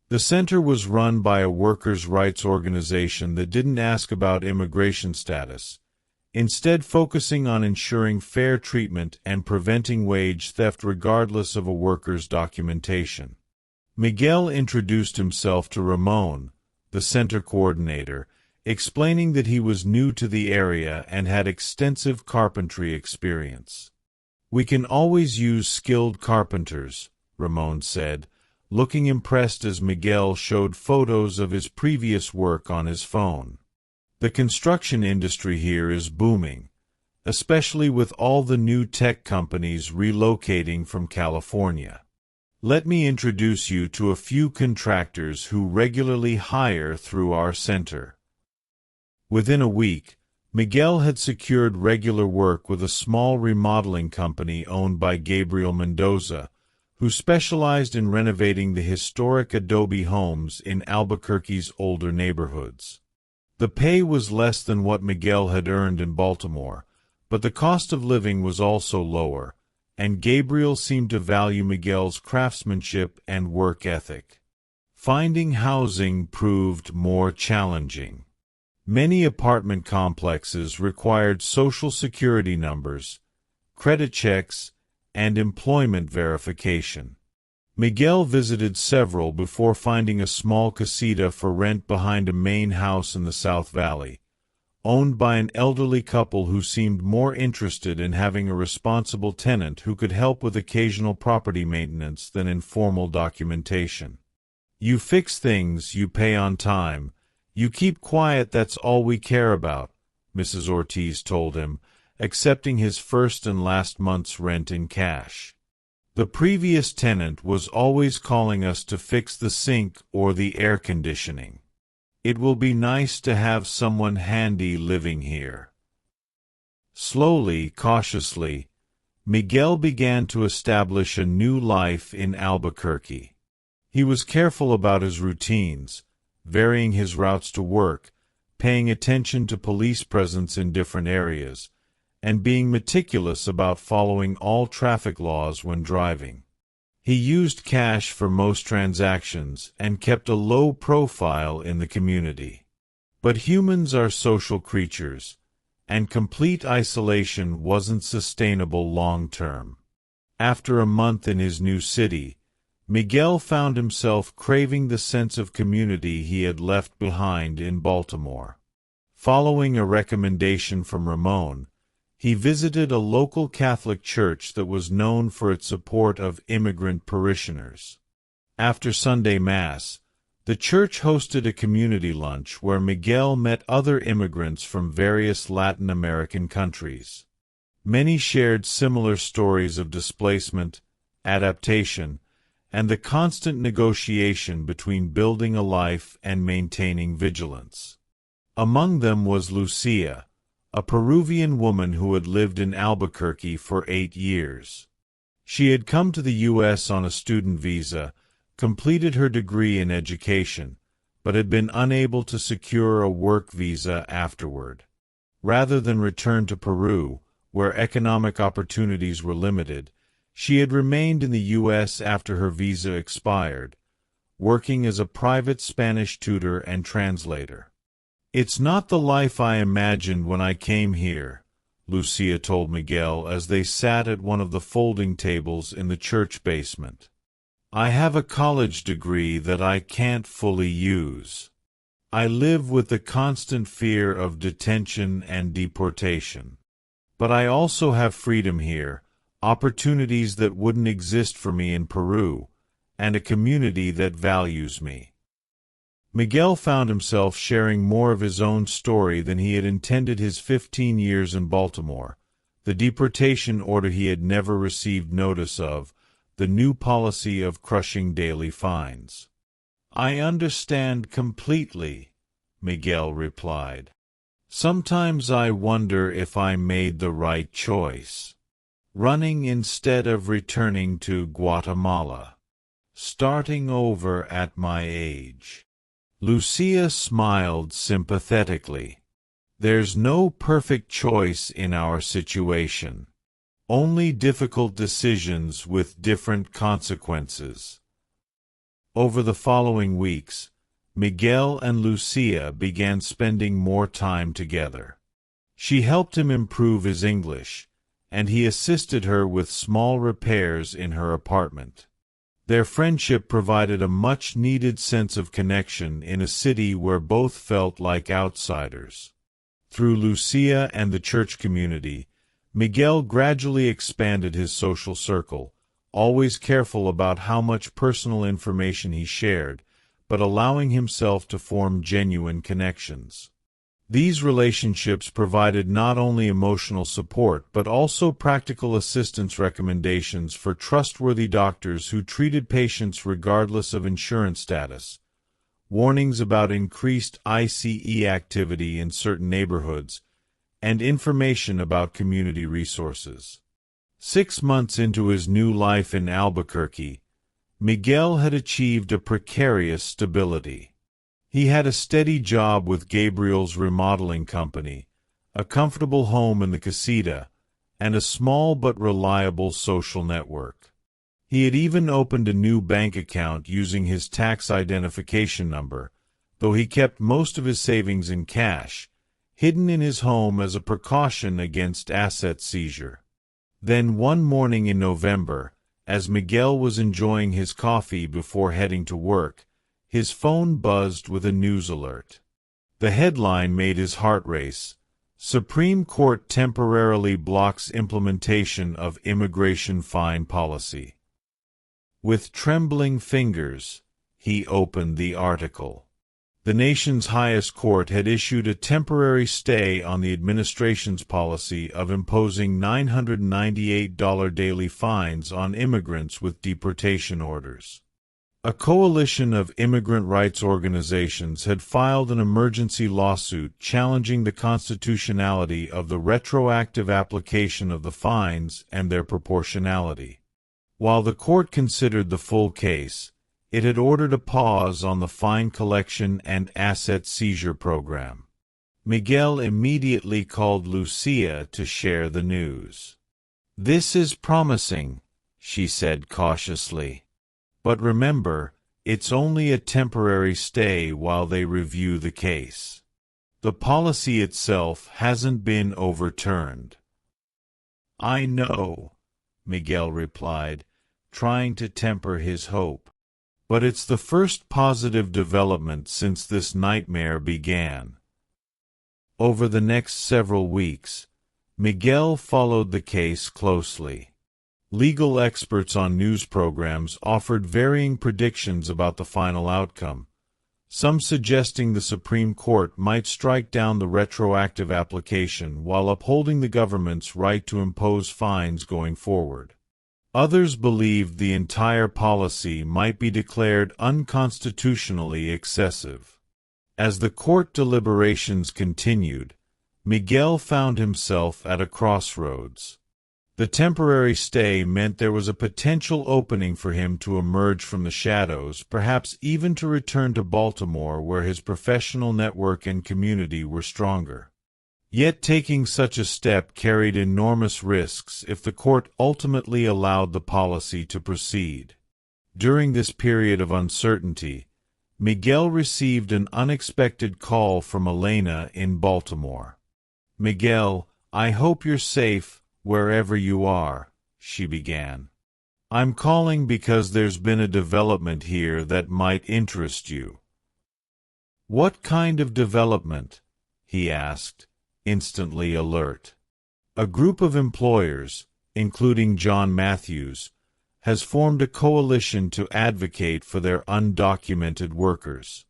The center was run by a workers' rights organization that didn't ask about immigration status, instead focusing on ensuring fair treatment and preventing wage theft regardless of a worker's documentation. Miguel introduced himself to Ramon, the center coordinator, explaining that he was new to the area and had extensive carpentry experience. "We can always use skilled carpenters," Ramon said, looking impressed as Miguel showed photos of his previous work on his phone. "The construction industry here is booming. especially with all the new tech companies relocating from California. Let me introduce you to a few contractors who regularly hire through our center. Within a week, Miguel had secured regular work with a small remodeling company owned by Gabriel Mendoza, who specialized in renovating the historic adobe homes in Albuquerque's older neighborhoods. The pay was less than what Miguel had earned in Baltimore, but the cost of living was also lower, and Gabriel seemed to value Miguel's craftsmanship and work ethic. Finding housing proved more challenging. Many apartment complexes required Social Security numbers, credit checks, and employment verification. Miguel visited several before finding a small casita for rent behind a main house in the South Valley, owned by an elderly couple who seemed more interested in having a responsible tenant who could help with occasional property maintenance than in formal documentation. "You fix things, you pay on time. You keep quiet, that's all we care about," Mrs. Ortiz told him, accepting his first and last month's rent in cash. "The previous tenant was always calling us to fix the sink or the air conditioning. It will be nice to have someone handy living here." Slowly, cautiously, Miguel began to establish a new life in Albuquerque. He was careful about his routines, varying his routes to work, paying attention to police presence in different areas, and being meticulous about following all traffic laws when driving. He used cash for most transactions and kept a low profile in the community. But humans are social creatures, and complete isolation wasn't sustainable long term. After a month in his new city, Miguel found himself craving the sense of community he had left behind in Baltimore. Following a recommendation from Ramon, he visited a local Catholic church that was known for its support of immigrant parishioners. After Sunday Mass, the church hosted a community lunch where Miguel met other immigrants from various Latin American countries. Many shared similar stories of displacement, adaptation, and the constant negotiation between building a life and maintaining vigilance. Among them was Lucia, a Peruvian woman who had lived in Albuquerque for 8 years. She had come to the U.S. on a student visa, completed her degree in education, but had been unable to secure a work visa afterward. Rather than return to Peru, where economic opportunities were limited, she had remained in the U.S. after her visa expired, working as a private Spanish tutor and translator. "It's not the life I imagined when I came here," Lucia told Miguel as they sat at one of the folding tables in the church basement. "I have a college degree that I can't fully use. I live with the constant fear of detention and deportation. But I also have freedom here, opportunities that wouldn't exist for me in Peru, and a community that values me." Miguel found himself sharing more of his own story than he had intended. His 15 years in Baltimore, the deportation order he had never received notice of, the new policy of crushing daily fines. "I understand completely," Miguel replied. "Sometimes I wonder if I made the right choice. Running instead of returning to Guatemala. Starting over at my age." Lucia smiled sympathetically. "There's no perfect choice in our situation. Only difficult decisions with different consequences." Over the following weeks, Miguel and Lucia began spending more time together. She helped him improve his English, and he assisted her with small repairs in her apartment. Their friendship provided a much-needed sense of connection in a city where both felt like outsiders. Through Lucia and the church community, Miguel gradually expanded his social circle, always careful about how much personal information he shared, but allowing himself to form genuine connections. These relationships provided not only emotional support but also practical assistance recommendations for trustworthy doctors who treated patients regardless of insurance status, warnings about increased ICE activity in certain neighborhoods, and information about community resources. 6 months into his new life in Albuquerque, Miguel had achieved a precarious stability. He had a steady job with Gabriel's remodeling company, a comfortable home in the casita, and a small but reliable social network. He had even opened a new bank account using his tax identification number, though he kept most of his savings in cash, hidden in his home as a precaution against asset seizure. Then one morning in November, as Miguel was enjoying his coffee before heading to work, his phone buzzed with a news alert. The headline made his heart race. Supreme Court temporarily blocks implementation of immigration fine policy. With trembling fingers, he opened the article. The nation's highest court had issued a temporary stay on the administration's policy of imposing $998 daily fines on immigrants with deportation orders. A coalition of immigrant rights organizations had filed an emergency lawsuit challenging the constitutionality of the retroactive application of the fines and their proportionality. While the court considered the full case, it had ordered a pause on the fine collection and asset seizure program. Miguel immediately called Lucia to share the news. "This is promising," she said cautiously. "But remember, it's only a temporary stay while they review the case. The policy itself hasn't been overturned." "I know," Miguel replied, trying to temper his hope. "But it's the first positive development since this nightmare began." Over the next several weeks, Miguel followed the case closely. Legal experts on news programs offered varying predictions about the final outcome, some suggesting the Supreme Court might strike down the retroactive application while upholding the government's right to impose fines going forward. Others believed the entire policy might be declared unconstitutionally excessive. As the court deliberations continued, Miguel found himself at a crossroads. The temporary stay meant there was a potential opening for him to emerge from the shadows, perhaps even to return to Baltimore where his professional network and community were stronger. Yet taking such a step carried enormous risks if the court ultimately allowed the policy to proceed. During this period of uncertainty, Miguel received an unexpected call from Elena in Baltimore. "Miguel, I hope you're safe wherever you are," she began. "I'm calling because there's been a development here that might interest you." "What kind of development?" he asked, instantly alert. "A group of employers, including John Matthews, has formed a coalition to advocate for their undocumented workers.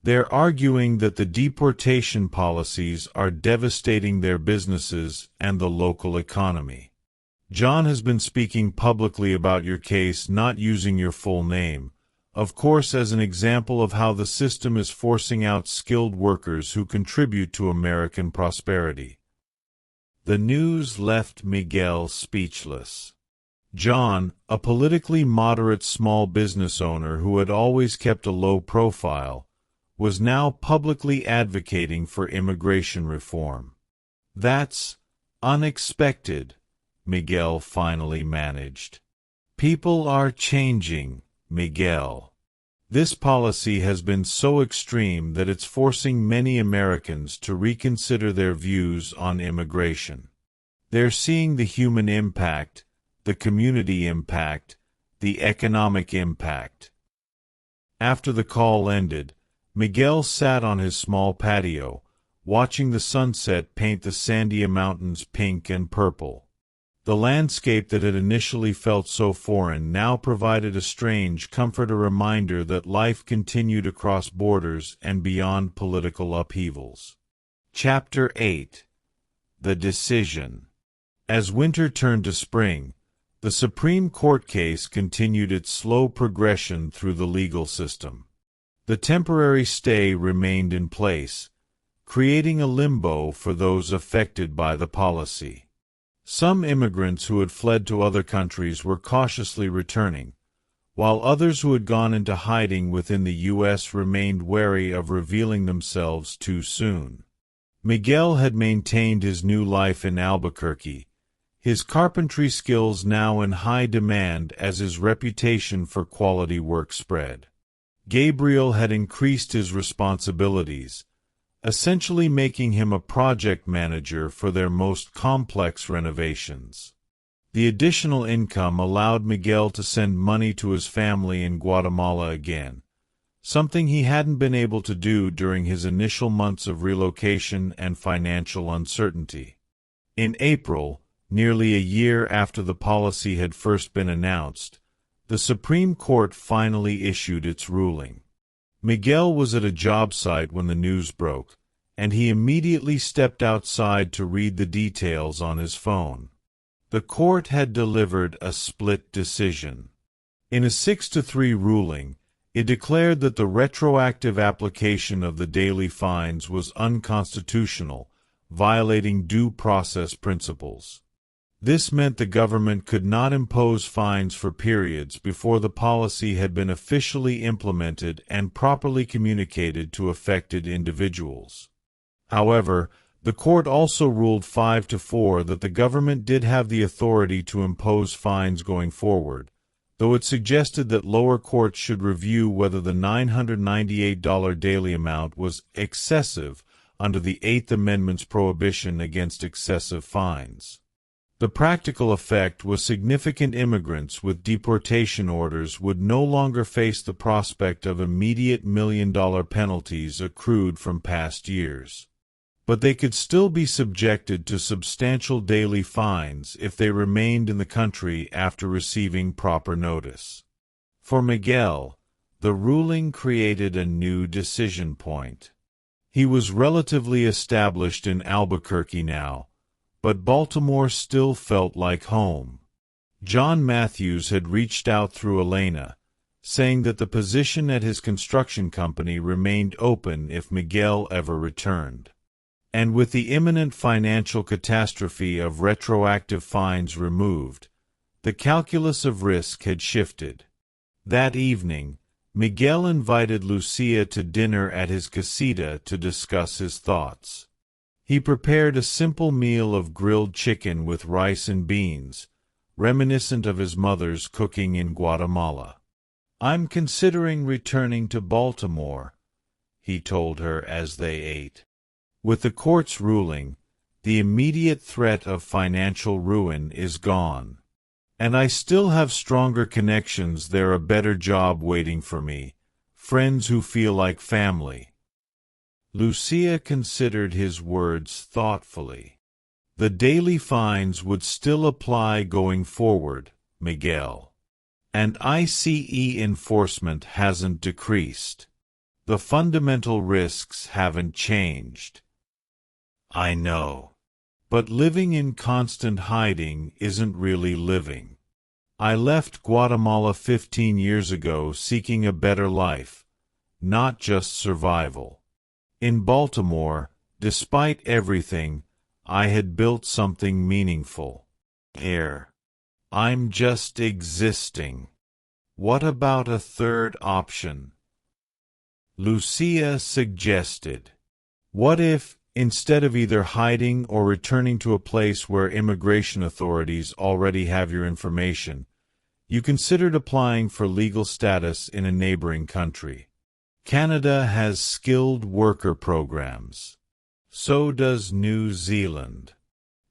They're arguing that the deportation policies are devastating their businesses and the local economy. John has been speaking publicly about your case, not using your full name, of course as an example of how the system is forcing out skilled workers who contribute to American prosperity." The news left Miguel speechless. John, a politically moderate small business owner who had always kept a low profile, was now publicly advocating for immigration reform. "That's unexpected," Miguel finally managed. "People are changing, Miguel. This policy has been so extreme that it's forcing many Americans to reconsider their views on immigration. They're seeing the human impact, the community impact, the economic impact." After the call ended, Miguel sat on his small patio, watching the sunset paint the Sandia Mountains pink and purple. The landscape that had initially felt so foreign now provided a strange comfort, a reminder that life continued across borders and beyond political upheavals. Chapter 8. The Decision. As winter turned to spring, the Supreme Court case continued its slow progression through the legal system. The temporary stay remained in place, creating a limbo for those affected by the policy. Some immigrants who had fled to other countries were cautiously returning, while others who had gone into hiding within the U.S. remained wary of revealing themselves too soon. Miguel had maintained his new life in Albuquerque, his carpentry skills now in high demand as his reputation for quality work spread. Gabriel had increased his responsibilities, essentially making him a project manager for their most complex renovations. The additional income allowed Miguel to send money to his family in Guatemala again, something he hadn't been able to do during his initial months of relocation and financial uncertainty. In April, nearly a year after the policy had first been announced, the Supreme Court finally issued its ruling. Miguel was at a job site when the news broke, and he immediately stepped outside to read the details on his phone. The court had delivered a split decision. In a 6-3 ruling, it declared that the retroactive application of the daily fines was unconstitutional, violating due process principles. This meant the government could not impose fines for periods before the policy had been officially implemented and properly communicated to affected individuals. However, the court also ruled 5-4 that the government did have the authority to impose fines going forward, though it suggested that lower courts should review whether the $998 daily amount was excessive under the Eighth Amendment's prohibition against excessive fines. The practical effect was significant immigrants with deportation orders would no longer face the prospect of immediate million-dollar penalties accrued from past years. But they could still be subjected to substantial daily fines if they remained in the country after receiving proper notice. For Miguel, the ruling created a new decision point. He was relatively established in Albuquerque now, but Baltimore still felt like home. John Matthews had reached out through Elena, saying that the position at his construction company remained open if Miguel ever returned. And with the imminent financial catastrophe of retroactive fines removed, the calculus of risk had shifted. That evening, Miguel invited Lucia to dinner at his casita to discuss his thoughts. He prepared a simple meal of grilled chicken with rice and beans, reminiscent of his mother's cooking in Guatemala. "I'm considering returning to Baltimore," he told her as they ate. With the court's ruling, the immediate threat of financial ruin is gone. And I still have stronger connections there, a better job waiting for me, friends who feel like family. Lucia considered his words thoughtfully. The daily fines would still apply going forward, Miguel. And ICE enforcement hasn't decreased. The fundamental risks haven't changed. I know. But living in constant hiding isn't really living. I left Guatemala 15 years ago seeking a better life, not just survival. In Baltimore, despite everything, I had built something meaningful. Here, I'm just existing. What about a third option? Lucia suggested. What if, instead of either hiding or returning to a place where immigration authorities already have your information, you considered applying for legal status in a neighboring country? Canada has skilled worker programs. So does New Zealand.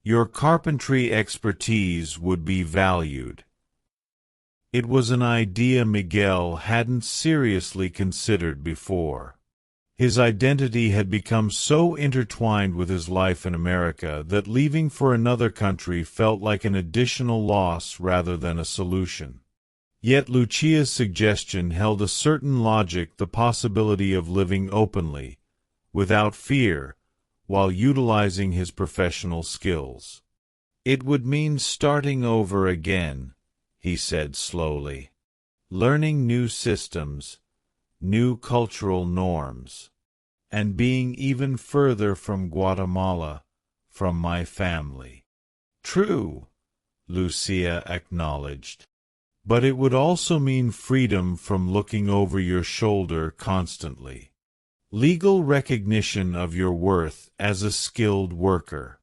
Your carpentry expertise would be valued. It was an idea Miguel hadn't seriously considered before. His identity had become so intertwined with his life in America that leaving for another country felt like an additional loss rather than a solution. Yet Lucia's suggestion held a certain logic, the possibility of living openly, without fear, while utilizing his professional skills. "It would mean starting over again," he said slowly. "Learning new systems, new cultural norms, and being even further from Guatemala, from my family." "True," Lucia acknowledged. "But it would also mean freedom from looking over your shoulder constantly. Legal recognition of your worth as a skilled worker.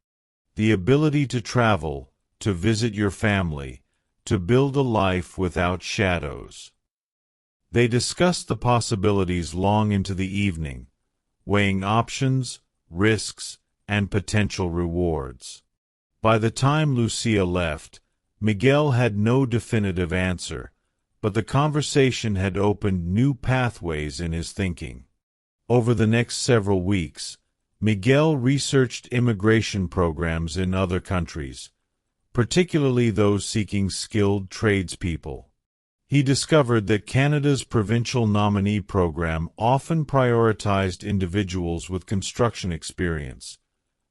The ability to travel, to visit your family, to build a life without shadows." They discussed the possibilities long into the evening, weighing options, risks, and potential rewards. By the time Lucia left, Miguel had no definitive answer, but the conversation had opened new pathways in his thinking. Over the next several weeks, Miguel researched immigration programs in other countries, particularly those seeking skilled tradespeople. He discovered that Canada's provincial nominee program often prioritized individuals with construction experience,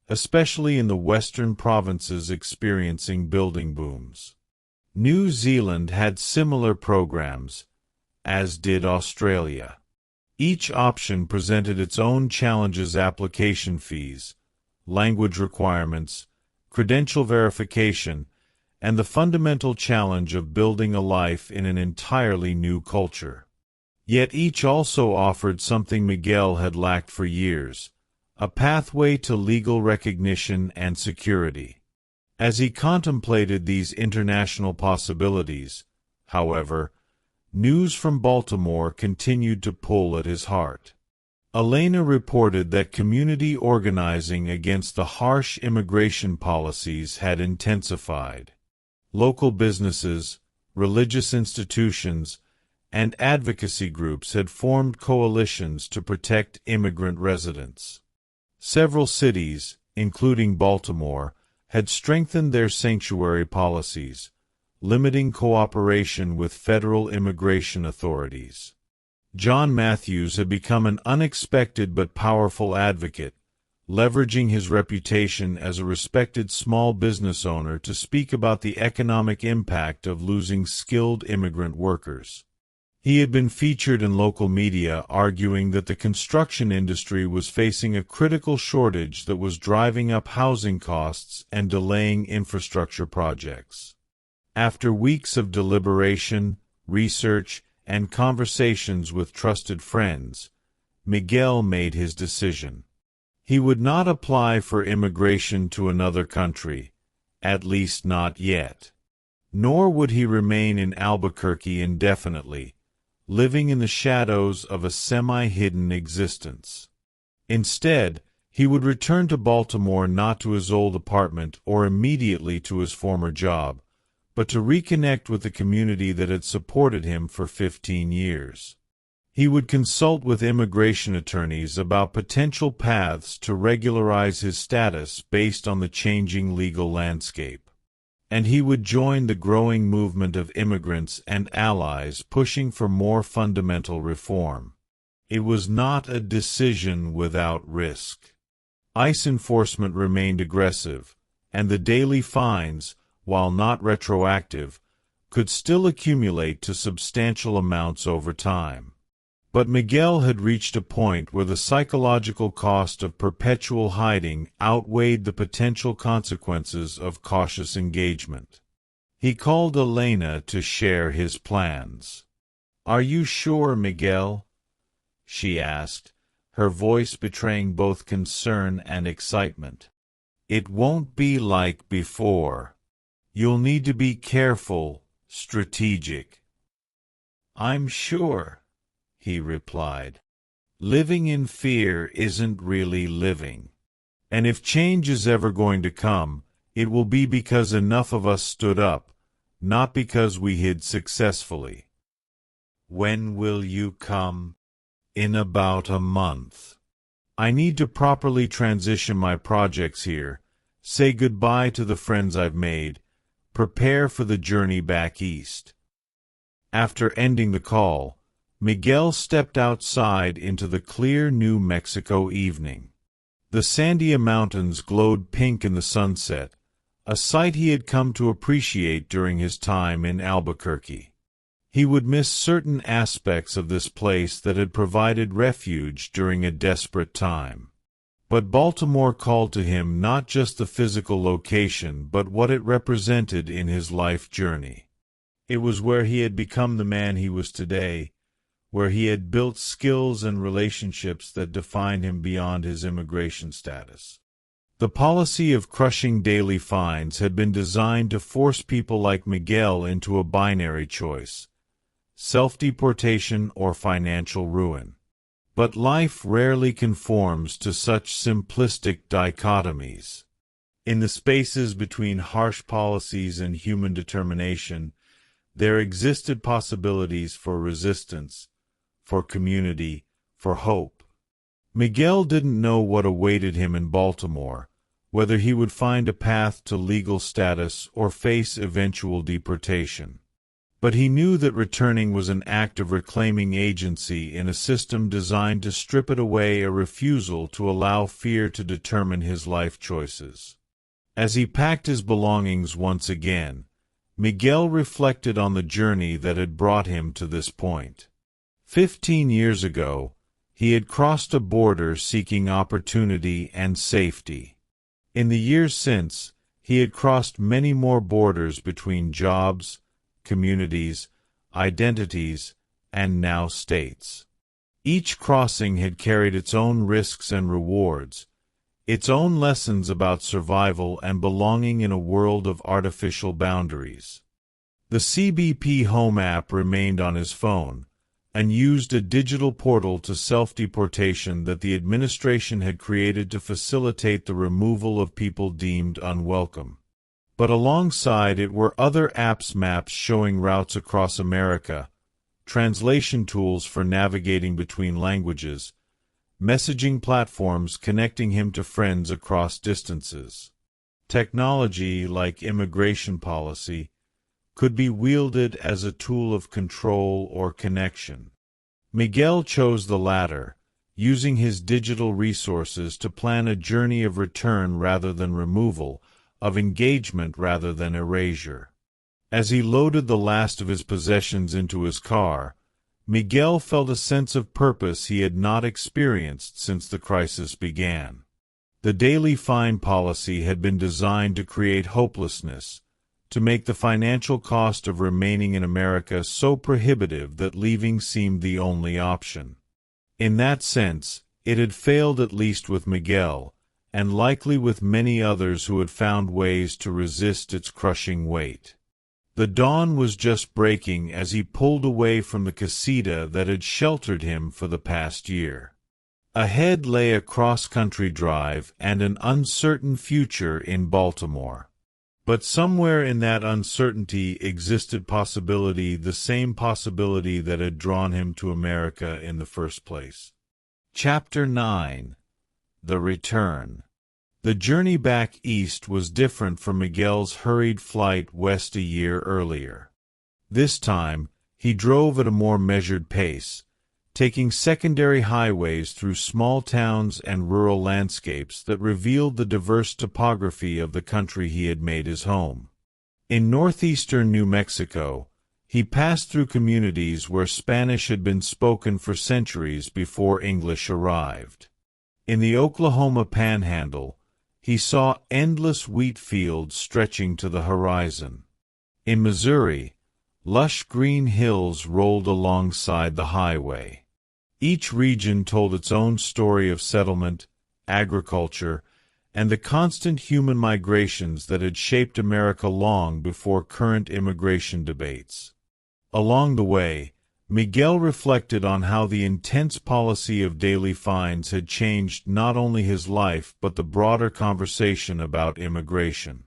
especially in the western provinces experiencing building booms. New Zealand had similar programs, as did Australia. Each option presented its own challenges: application fees, language requirements, credential verification, and the fundamental challenge of building a life in an entirely new culture. Yet each also offered something Miguel had lacked for years: a pathway to legal recognition and security. As he contemplated these international possibilities, however, news from Baltimore continued to pull at his heart. Elena reported that community organizing against the harsh immigration policies had intensified. Local businesses, religious institutions, and advocacy groups had formed coalitions to protect immigrant residents. Several cities, including Baltimore, had strengthened their sanctuary policies, limiting cooperation with federal immigration authorities. John Matthews had become an unexpected but powerful advocate, leveraging his reputation as a respected small business owner to speak about the economic impact of losing skilled immigrant workers. He had been featured in local media arguing that the construction industry was facing a critical shortage that was driving up housing costs and delaying infrastructure projects. After weeks of deliberation, research, and conversations with trusted friends, Miguel made his decision. He would not apply for immigration to another country, at least not yet. Nor would he remain in Albuquerque indefinitely, living in the shadows of a semi-hidden existence. Instead, he would return to Baltimore, not to his old apartment or immediately to his former job, but to reconnect with the community that had supported him for 15 years. He would consult with immigration attorneys about potential paths to regularize his status based on the changing legal landscape. And he would join the growing movement of immigrants and allies pushing for more fundamental reform. It was not a decision without risk. ICE enforcement remained aggressive, and the daily fines, while not retroactive, could still accumulate to substantial amounts over time. But Miguel had reached a point where the psychological cost of perpetual hiding outweighed the potential consequences of cautious engagement. He called Elena to share his plans. "Are you sure, Miguel?" she asked, her voice betraying both concern and excitement. "It won't be like before. You'll need to be careful, strategic." "I'm sure," he replied. "Living in fear isn't really living. And if change is ever going to come, it will be because enough of us stood up, not because we hid successfully." "When will you come?" "In about a month. I need to properly transition my projects here, say goodbye to the friends I've made, prepare for the journey back east." After ending the call, Miguel stepped outside into the clear New Mexico evening. The Sandia Mountains glowed pink in the sunset, a sight he had come to appreciate during his time in Albuquerque. He would miss certain aspects of this place that had provided refuge during a desperate time. But Baltimore called to him not just the physical location but what it represented in his life journey. It was where he had become the man he was today, where he had built skills and relationships that defined him beyond his immigration status. The policy of crushing daily fines had been designed to force people like Miguel into a binary choice: self-deportation or financial ruin. But life rarely conforms to such simplistic dichotomies. In the spaces between harsh policies and human determination, there existed possibilities for resistance, for community, for hope. Miguel didn't know what awaited him in Baltimore, whether he would find a path to legal status or face eventual deportation. But he knew that returning was an act of reclaiming agency in a system designed to strip it away, a refusal to allow fear to determine his life choices. As he packed his belongings once again, Miguel reflected on the journey that had brought him to this point. 15 years ago, he had crossed a border seeking opportunity and safety. In the years since, he had crossed many more borders between jobs, communities, identities, and now states. Each crossing had carried its own risks and rewards, its own lessons about survival and belonging in a world of artificial boundaries. The CBP Home app remained on his phone, and used a digital portal to self-deportation that the administration had created to facilitate the removal of people deemed unwelcome. But alongside it were other maps showing routes across America, translation tools for navigating between languages, messaging platforms connecting him to friends across distances. Technology, like immigration policy, could be wielded as a tool of control or connection. Miguel chose the latter, using his digital resources to plan a journey of return rather than removal, of engagement rather than erasure. As he loaded the last of his possessions into his car, Miguel felt a sense of purpose he had not experienced since the crisis began. The daily fine policy had been designed to create hopelessness, to make the financial cost of remaining in America so prohibitive that leaving seemed the only option. In that sense, it had failed, at least with Miguel, and likely with many others who had found ways to resist its crushing weight. The dawn was just breaking as he pulled away from the casita that had sheltered him for the past year. Ahead lay a cross-country drive and an uncertain future in Baltimore. But somewhere in that uncertainty existed possibility, the same possibility that had drawn him to America in the first place. Chapter 9. The Return. The journey back east was different from Miguel's hurried flight west a year earlier. This time, he drove at a more measured pace, taking secondary highways through small towns and rural landscapes that revealed the diverse topography of the country he had made his home. In northeastern New Mexico, he passed through communities where Spanish had been spoken for centuries before English arrived. In the Oklahoma Panhandle, he saw endless wheat fields stretching to the horizon. In Missouri, lush green hills rolled alongside the highway. Each region told its own story of settlement, agriculture, and the constant human migrations that had shaped America long before current immigration debates. Along the way, Miguel reflected on how the intense policy of daily fines had changed not only his life but the broader conversation about immigration.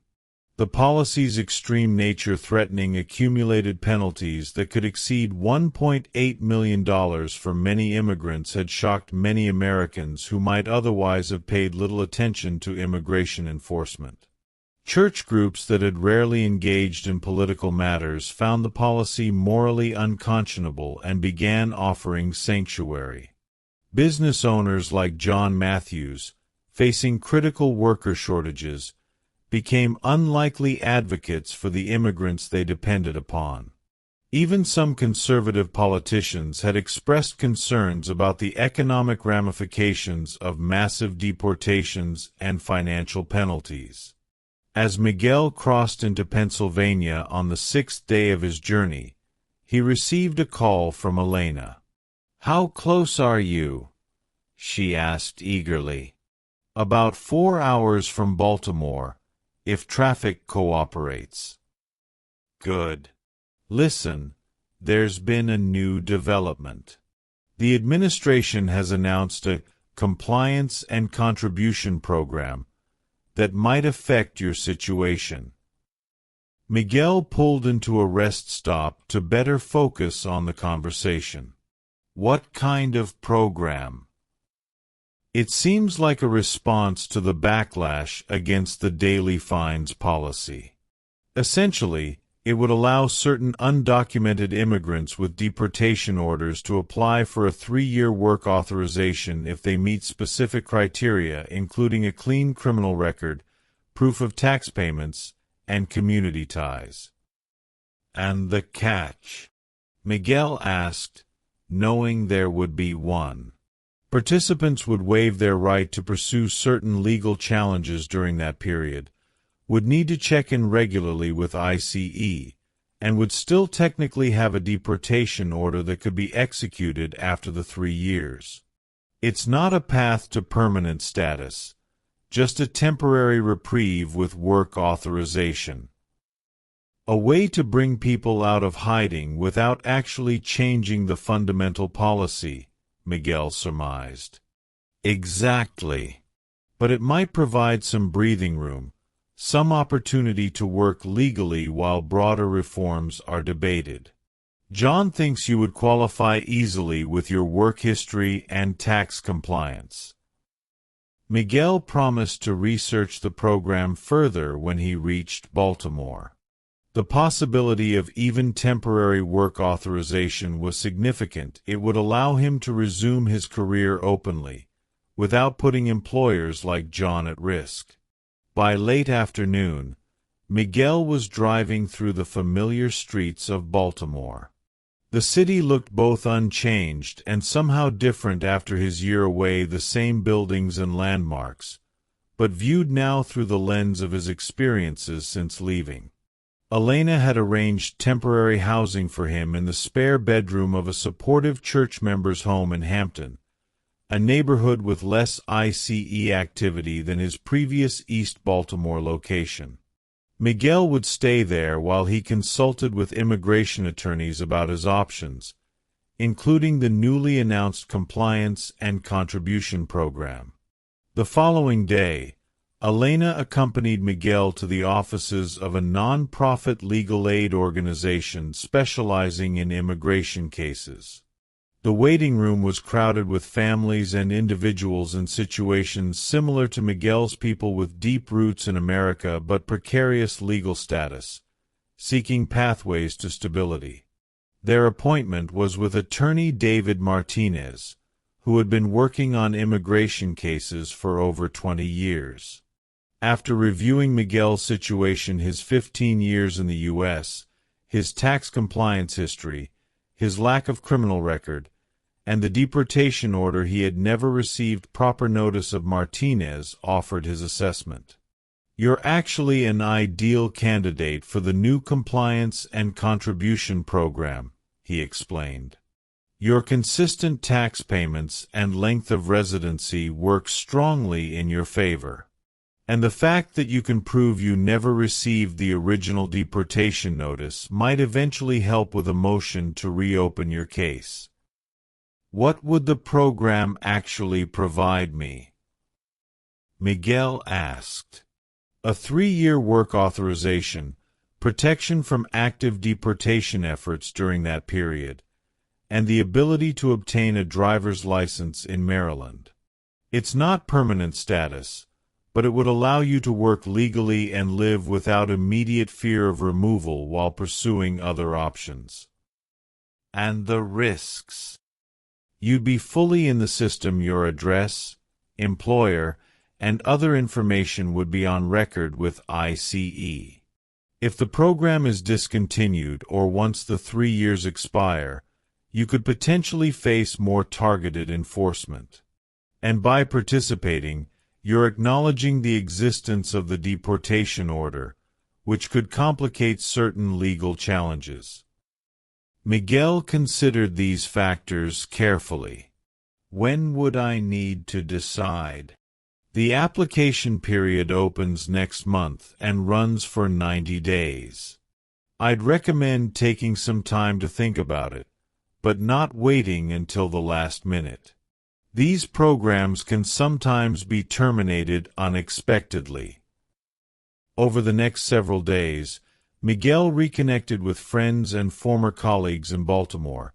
The policy's extreme nature, threatening accumulated penalties that could exceed $1.8 million for many immigrants, had shocked many Americans who might otherwise have paid little attention to immigration enforcement. Church groups that had rarely engaged in political matters found the policy morally unconscionable and began offering sanctuary. Business owners like John Matthews, facing critical worker shortages, became unlikely advocates for the immigrants they depended upon. Even some conservative politicians had expressed concerns about the economic ramifications of massive deportations and financial penalties. As Miguel crossed into Pennsylvania on the 6th day of his journey, he received a call from Elena. "How close are you?" she asked eagerly. "About 4 hours from Baltimore, if traffic cooperates." "Good. Listen, there's been a new development. The administration has announced a compliance and contribution program that might affect your situation." Miguel pulled into a rest stop to better focus on the conversation. "What kind of program?" "It seems like a response to the backlash against the daily fines policy. Essentially, it would allow certain undocumented immigrants with deportation orders to apply for a 3-year work authorization if they meet specific criteria, including a clean criminal record, proof of tax payments, and community ties." "And the catch?" Miguel asked, knowing there would be one. Participants would waive their right to pursue certain legal challenges during that period, would need to check in regularly with ICE, and would still technically have a deportation order that could be executed after the 3 years. It's not a path to permanent status, just a temporary reprieve with work authorization. A way to bring people out of hiding without actually changing the fundamental policy, Miguel surmised. Exactly. But it might provide some breathing room, some opportunity to work legally while broader reforms are debated. John thinks you would qualify easily with your work history and tax compliance. Miguel promised to research the program further when he reached Baltimore. The possibility of even temporary work authorization was significant. It would allow him to resume his career openly, without putting employers like John at risk. By late afternoon, Miguel was driving through the familiar streets of Baltimore. The city looked both unchanged and somehow different after his year away, the same buildings and landmarks, but viewed now through the lens of his experiences since leaving. Elena had arranged temporary housing for him in the spare bedroom of a supportive church member's home in Hampton, a neighborhood with less ICE activity than his previous East Baltimore location. Miguel would stay there while he consulted with immigration attorneys about his options, including the newly announced compliance and contribution program. The following day, Elena accompanied Miguel to the offices of a non-profit legal aid organization specializing in immigration cases. The waiting room was crowded with families and individuals in situations similar to Miguel's, people with deep roots in America but precarious legal status, seeking pathways to stability. Their appointment was with attorney David Martinez, who had been working on immigration cases for over 20 years. After reviewing Miguel's situation, his 15 years in the U.S., his tax compliance history, his lack of criminal record, and the deportation order, he had never received proper notice of, Martinez offered his assessment. "You're actually an ideal candidate for the new compliance and contribution program," he explained. "Your consistent tax payments and length of residency work strongly in your favor. And the fact that you can prove you never received the original deportation notice might eventually help with a motion to reopen your case." "What would the program actually provide me?" Miguel asked. "A 3-year work authorization, protection from active deportation efforts during that period, and the ability to obtain a driver's license in Maryland. It's not permanent status, but it would allow you to work legally and live without immediate fear of removal while pursuing other options." "And the risks?" "You'd be fully in the system. Your address, employer, and other information would be on record with ICE. If the program is discontinued or once the 3 years expire, you could potentially face more targeted enforcement. And by participating, you're acknowledging the existence of the deportation order, which could complicate certain legal challenges. Miguel considered these factors carefully. When would I need to decide? The application period opens next month and runs for 90 days. I'd recommend taking some time to think about it, but not waiting until the last minute. These programs can sometimes be terminated unexpectedly. Over the next several days, Miguel reconnected with friends and former colleagues in Baltimore,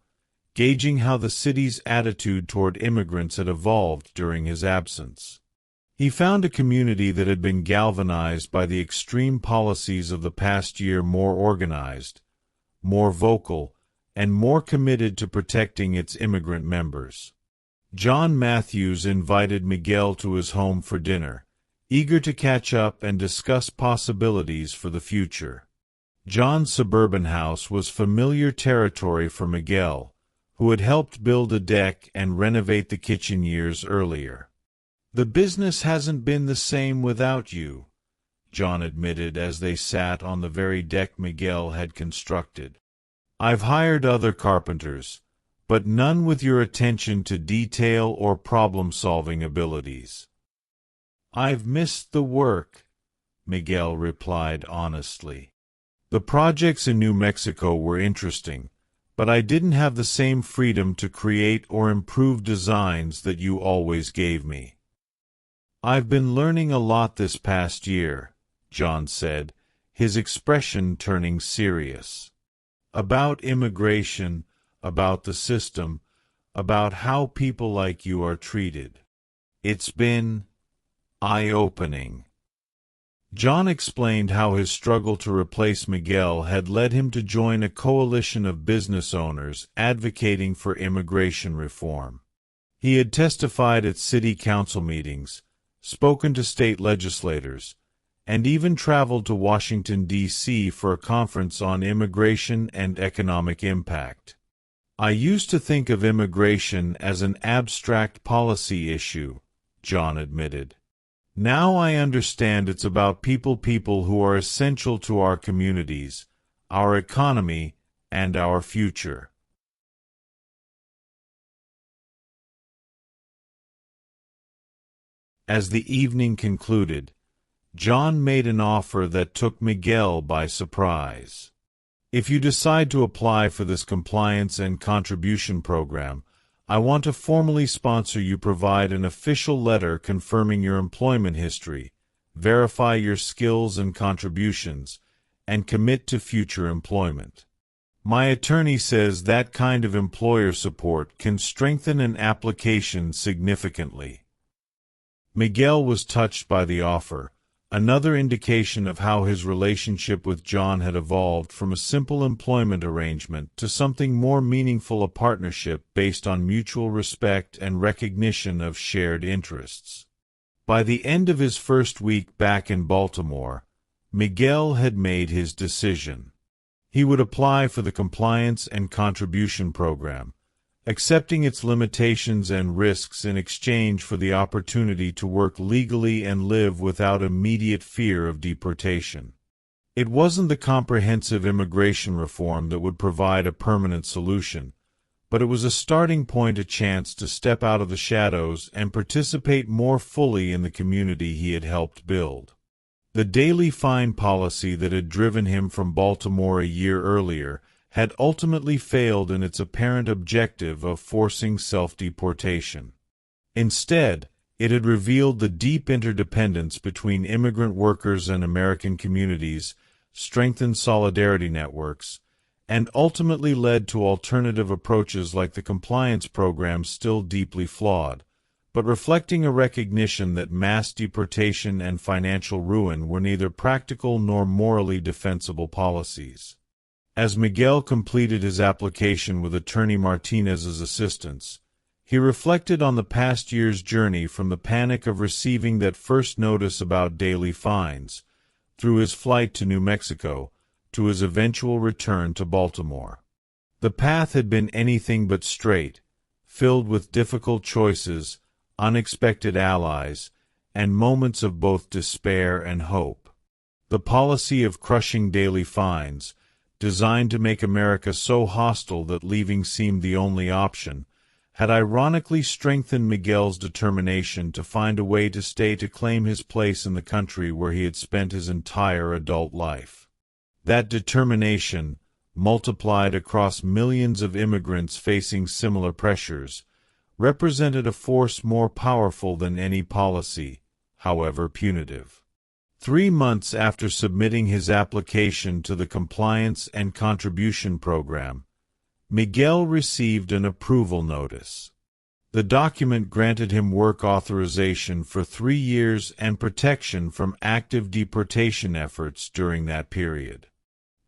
gauging how the city's attitude toward immigrants had evolved during his absence. He found a community that had been galvanized by the extreme policies of the past year more organized, more vocal, and more committed to protecting its immigrant members. John Matthews invited Miguel to his home for dinner, eager to catch up and discuss possibilities for the future. John's suburban house was familiar territory for Miguel, who had helped build a deck and renovate the kitchen years earlier. "The business hasn't been the same without you," John admitted as they sat on the very deck Miguel had constructed. "I've hired other carpenters, but none with your attention to detail or problem-solving abilities." "I've missed the work," Miguel replied honestly. "The projects in New Mexico were interesting, but I didn't have the same freedom to create or improve designs that you always gave me." "I've been learning a lot this past year," John said, his expression turning serious. "About immigration, about the system, about how people like you are treated. It's been eye-opening." John explained how his struggle to replace Miguel had led him to join a coalition of business owners advocating for immigration reform. He had testified at city council meetings, spoken to state legislators, and even traveled to Washington, D.C. for a conference on immigration and economic impact. "I used to think of immigration as an abstract policy issue," John admitted. "Now I understand it's about people who are essential to our communities, our economy, and our future." As the evening concluded, John made an offer that took Miguel by surprise. "If you decide to apply for this compliance and contribution program, I want to formally sponsor you, provide an official letter confirming your employment history, verify your skills and contributions, and commit to future employment. My attorney says that kind of employer support can strengthen an application significantly." Miguel was touched by the offer, another indication of how his relationship with John had evolved from a simple employment arrangement to something more meaningful, a partnership based on mutual respect and recognition of shared interests. By the end of his first week back in Baltimore, Miguel had made his decision. He would apply for the compliance and contribution program, accepting its limitations and risks in exchange for the opportunity to work legally and live without immediate fear of deportation. It wasn't the comprehensive immigration reform that would provide a permanent solution, but it was a starting point, a chance to step out of the shadows and participate more fully in the community he had helped build. The daily fine policy that had driven him from Baltimore a year earlier had ultimately failed in its apparent objective of forcing self-deportation. Instead, it had revealed the deep interdependence between immigrant workers and American communities, strengthened solidarity networks, and ultimately led to alternative approaches like the compliance program, still deeply flawed, but reflecting a recognition that mass deportation and financial ruin were neither practical nor morally defensible policies. As Miguel completed his application with attorney Martinez's assistance, He reflected on the past year's journey from the panic of receiving that first notice about daily fines, through his flight to New Mexico, to his eventual return to Baltimore. The path had been anything but straight, filled with difficult choices, unexpected allies, and moments of both despair and hope. The policy of crushing daily fines, designed to make America so hostile that leaving seemed the only option, had ironically strengthened Miguel's determination to find a way to stay to claim his place in the country where he had spent his entire adult life. That determination, multiplied across millions of immigrants facing similar pressures, represented a force more powerful than any policy, however punitive. 3 months after submitting his application to the Compliance and Contribution Program, Miguel received an approval notice. The document granted him work authorization for 3 years and protection from active deportation efforts during that period.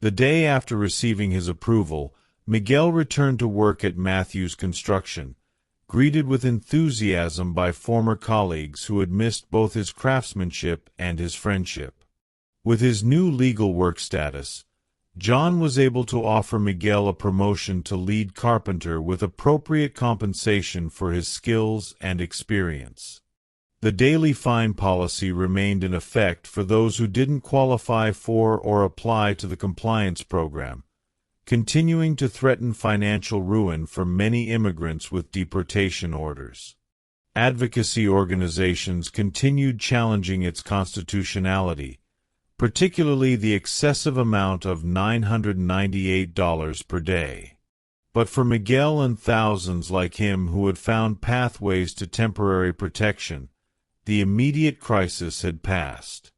The day after receiving his approval, Miguel returned to work at Matthews Construction, greeted with enthusiasm by former colleagues who had missed both his craftsmanship and his friendship. With his new legal work status, John was able to offer Miguel a promotion to lead carpenter with appropriate compensation for his skills and experience. The daily fine policy remained in effect for those who didn't qualify for or apply to the compliance program, continuing to threaten financial ruin for many immigrants with deportation orders. Advocacy organizations continued challenging its constitutionality, particularly the excessive amount of $998 per day. But for Miguel and thousands like him who had found pathways to temporary protection, the immediate crisis had passed.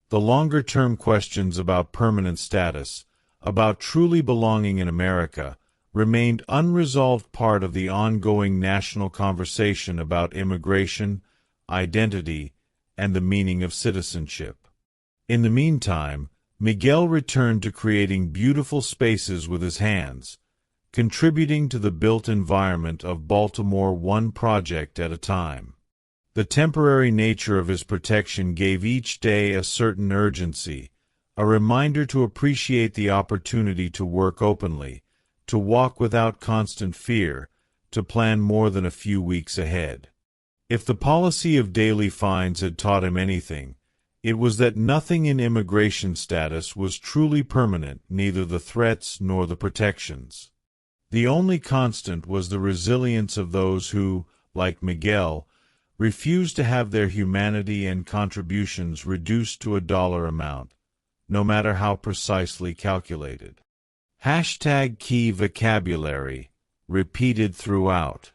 The longer-term questions about permanent status, about truly belonging in America, remained unresolved part of the ongoing national conversation about immigration, identity, and the meaning of citizenship. In the meantime, Miguel returned to creating beautiful spaces with his hands, contributing to the built environment of Baltimore one project at a time. The temporary nature of his protection gave each day a certain urgency, a reminder to appreciate the opportunity to work openly, to walk without constant fear, to plan more than a few weeks ahead. If the policy of daily fines had taught him anything, it was that nothing in immigration status was truly permanent, neither the threats nor the protections. The only constant was the resilience of those who, like Miguel, refused to have their humanity and contributions reduced to a dollar amount, no matter how precisely calculated. #Key vocabulary, repeated throughout.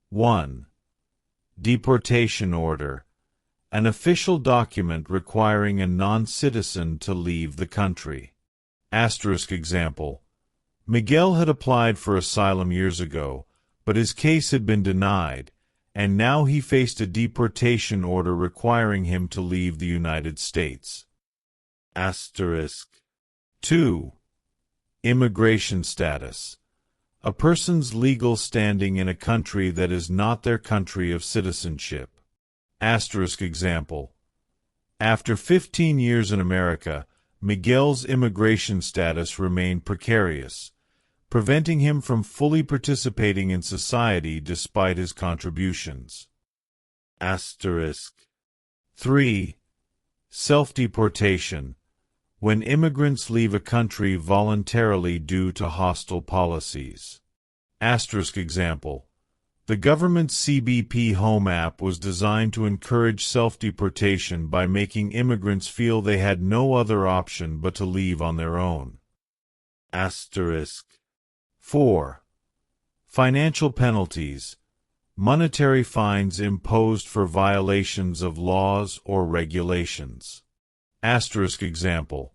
1. Deportation order. An official document requiring a non-citizen to leave the country. Example. Miguel had applied for asylum years ago, but his case had been denied, and now he faced a deportation order requiring him to leave the United States. 2. Immigration status. A person's legal standing in a country that is not their country of citizenship. Example. After 15 years in America, Miguel's immigration status remained precarious, preventing him from fully participating in society despite his contributions. 3. Self-deportation. When immigrants leave a country voluntarily due to hostile policies. Example. The government's CBP Home app was designed to encourage self-deportation by making immigrants feel they had no other option but to leave on their own. 4. Financial penalties. Monetary fines imposed for violations of laws or regulations. Example.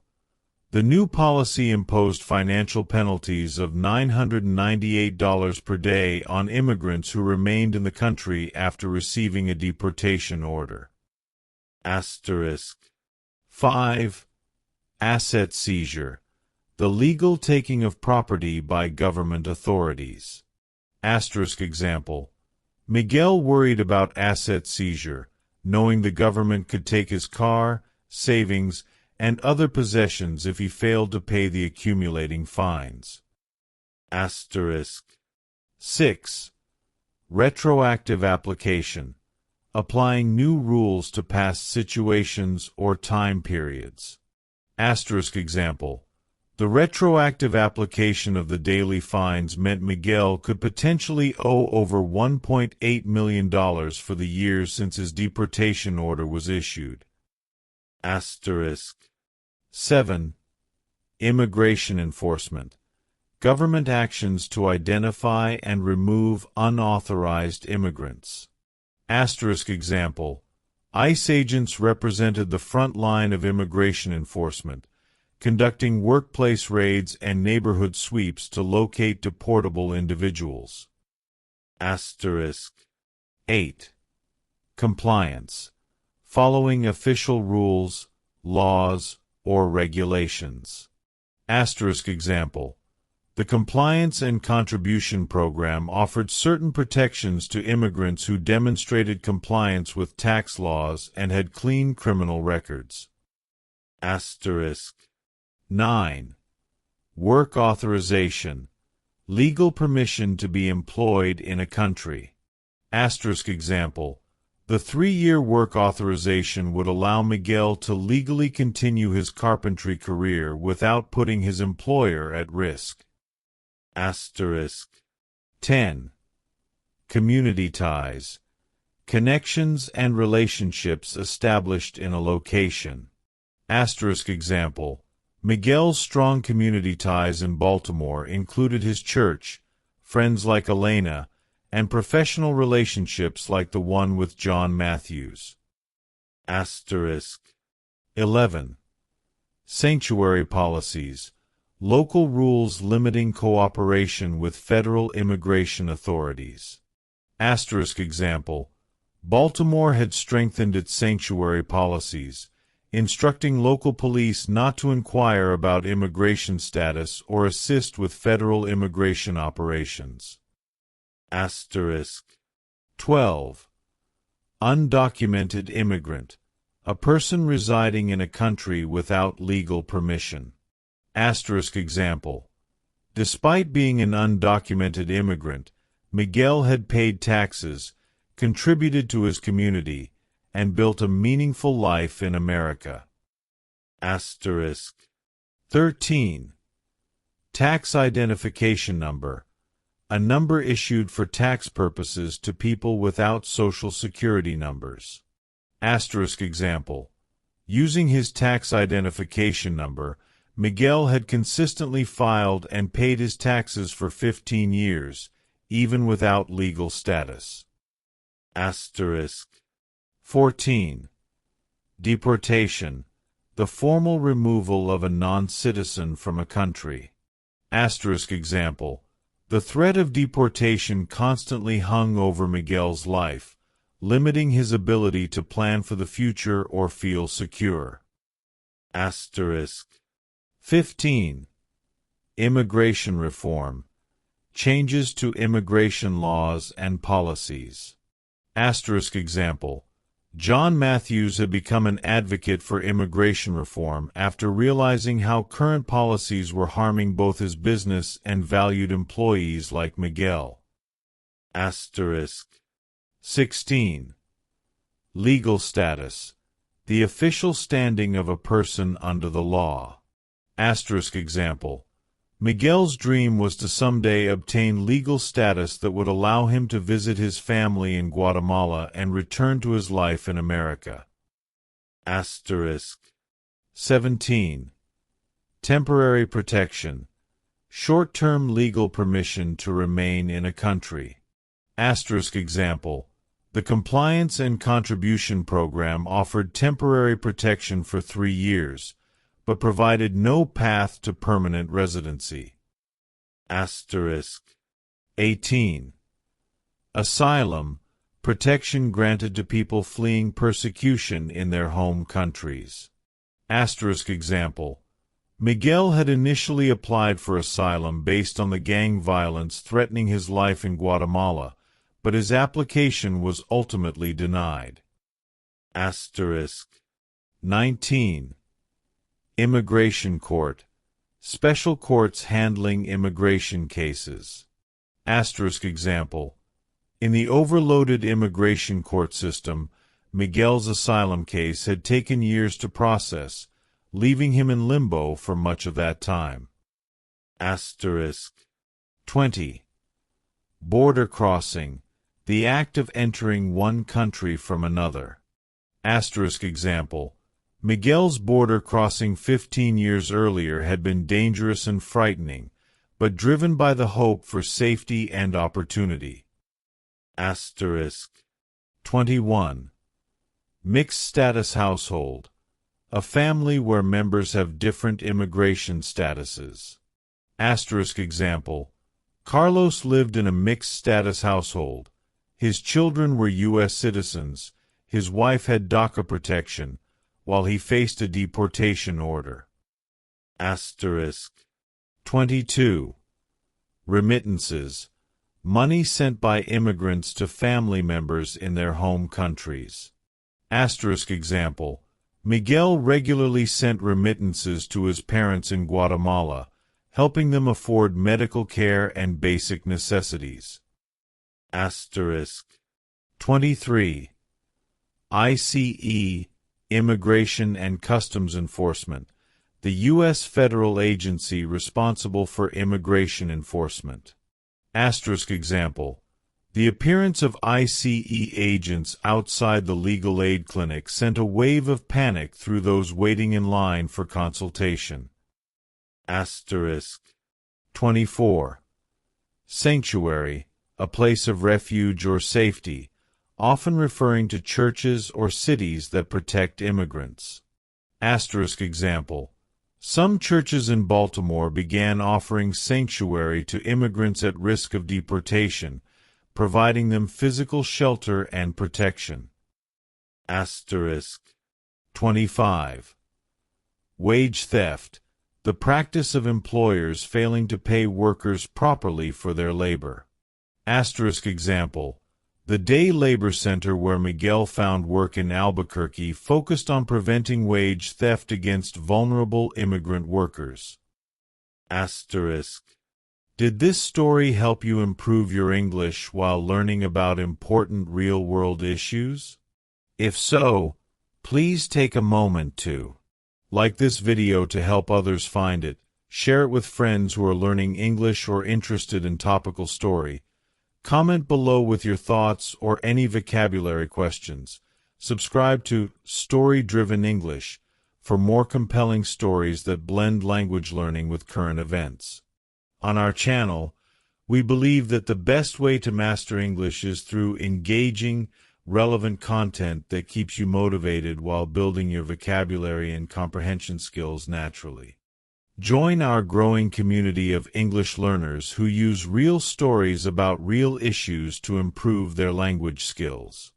The new policy imposed financial penalties of $998 per day on immigrants who remained in the country after receiving a deportation order. 5. Asset seizure. The legal taking of property by government authorities. Example. Miguel worried about asset seizure, knowing the government could take his car, savings, and other possessions if he failed to pay the accumulating fines. Asterisk. 6. Retroactive application. Applying new rules to past situations or time periods. Asterisk example. The retroactive application of the daily fines meant Miguel could potentially owe over $1.8 million for the years since his deportation order was issued. Asterisk. 7. Immigration enforcement. Government actions to identify and remove unauthorized immigrants. Asterisk example. ICE agents represented the front line of immigration enforcement, conducting workplace raids and neighborhood sweeps to locate deportable individuals. Asterisk. 8. Compliance. Following official rules, laws, or regulations. Asterisk example. The Compliance and Contribution Program offered certain protections to immigrants who demonstrated compliance with tax laws and had clean criminal records. Asterisk. 9. Work authorization. Legal permission to be employed in a country. Asterisk example. The 3-year work authorization would allow Miguel to legally continue his carpentry career without putting his employer at risk. Asterisk. 10. Community ties. Connections and relationships established in a location. Asterisk example. Miguel's strong community ties in Baltimore included his church, friends like Elena, and professional relationships like the one with John Matthews. Asterisk. 11. Sanctuary policies. Local rules limiting cooperation with federal immigration authorities. Asterisk example. Baltimore had strengthened its sanctuary policies, instructing local police not to inquire about immigration status or assist with federal immigration operations. Asterisk. 12. Undocumented immigrant. A person residing in a country without legal permission. Asterisk example. Despite being an undocumented immigrant, Miguel had paid taxes, contributed to his community, and built a meaningful life in America. Asterisk. 13. Tax identification number. A number issued for tax purposes to people without Social Security numbers. Asterisk example. Using his tax identification number, Miguel had consistently filed and paid his taxes for 15 years, even without legal status. Asterisk. 14. Deportation. The formal removal of a non-citizen from a country. Asterisk example. The threat of deportation constantly hung over Miguel's life, limiting his ability to plan for the future or feel secure. Asterisk. 15. Immigration reform. Changes to immigration laws and policies. Asterisk example. John Matthews had become an advocate for immigration reform after realizing how current policies were harming both his business and valued employees like Miguel. Asterisk. 16. Legal status. The official standing of a person under the law. Asterisk example. Miguel's dream was to someday obtain legal status that would allow him to visit his family in Guatemala and return to his life in America. Asterisk. 17. Temporary protection. Short-term legal permission to remain in a country. Asterisk example. The Compliance and Contribution Program offered temporary protection for 3 years, but provided no path to permanent residency. Asterisk. 18. Asylum. Protection granted to people fleeing persecution in their home countries. Asterisk example. Miguel had initially applied for asylum based on the gang violence threatening his life in Guatemala, but his application was ultimately denied. Asterisk. 19. Immigration court. Special courts handling immigration cases. Asterisk example. In the overloaded immigration court system, Miguel's asylum case had taken years to process, leaving him in limbo for much of that time. Asterisk. 20. Border crossing. The act of entering one country from another. Asterisk example. Miguel's border crossing 15 years earlier had been dangerous and frightening, but driven by the hope for safety and opportunity. Asterisk. 21. Mixed status household. A family where members have different immigration statuses. Asterisk example. Carlos lived in a mixed status household. His children were U.S. citizens. His wife had DACA protection, while he faced a deportation order. Asterisk. 22. Remittances. Money sent by immigrants to family members in their home countries. Asterisk example. Miguel regularly sent remittances to his parents in Guatemala, helping them afford medical care and basic necessities. Asterisk. 23. ICE, Immigration and Customs Enforcement, the U.S. federal agency responsible for immigration enforcement. Asterisk example. The appearance of ICE agents outside the legal aid clinic sent a wave of panic through those waiting in line for consultation. Asterisk. 24. Sanctuary, a place of refuge or safety, often referring to churches or cities that protect immigrants. Asterisk example. Some churches in Baltimore began offering sanctuary to immigrants at risk of deportation, providing them physical shelter and protection. Asterisk. 25. Wage theft, the practice of employers failing to pay workers properly for their labor. Asterisk example. The day labor center where Miguel found work in Albuquerque focused on preventing wage theft against vulnerable immigrant workers. Asterisk. Did this story help you improve your English while learning about important real-world issues? If so, please take a moment to like this video to help others find it, share it with friends who are learning English or interested in topical story, comment below with your thoughts or any vocabulary questions. Subscribe to Story Driven English for more compelling stories that blend language learning with current events. On our channel, we believe that the best way to master English is through engaging, relevant content that keeps you motivated while building your vocabulary and comprehension skills naturally. Join our growing community of English learners who use real stories about real issues to improve their language skills.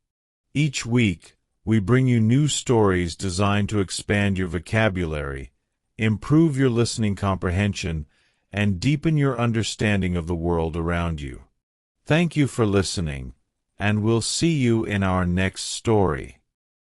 Each week, we bring you new stories designed to expand your vocabulary, improve your listening comprehension, and deepen your understanding of the world around you. Thank you for listening, and we'll see you in our next story.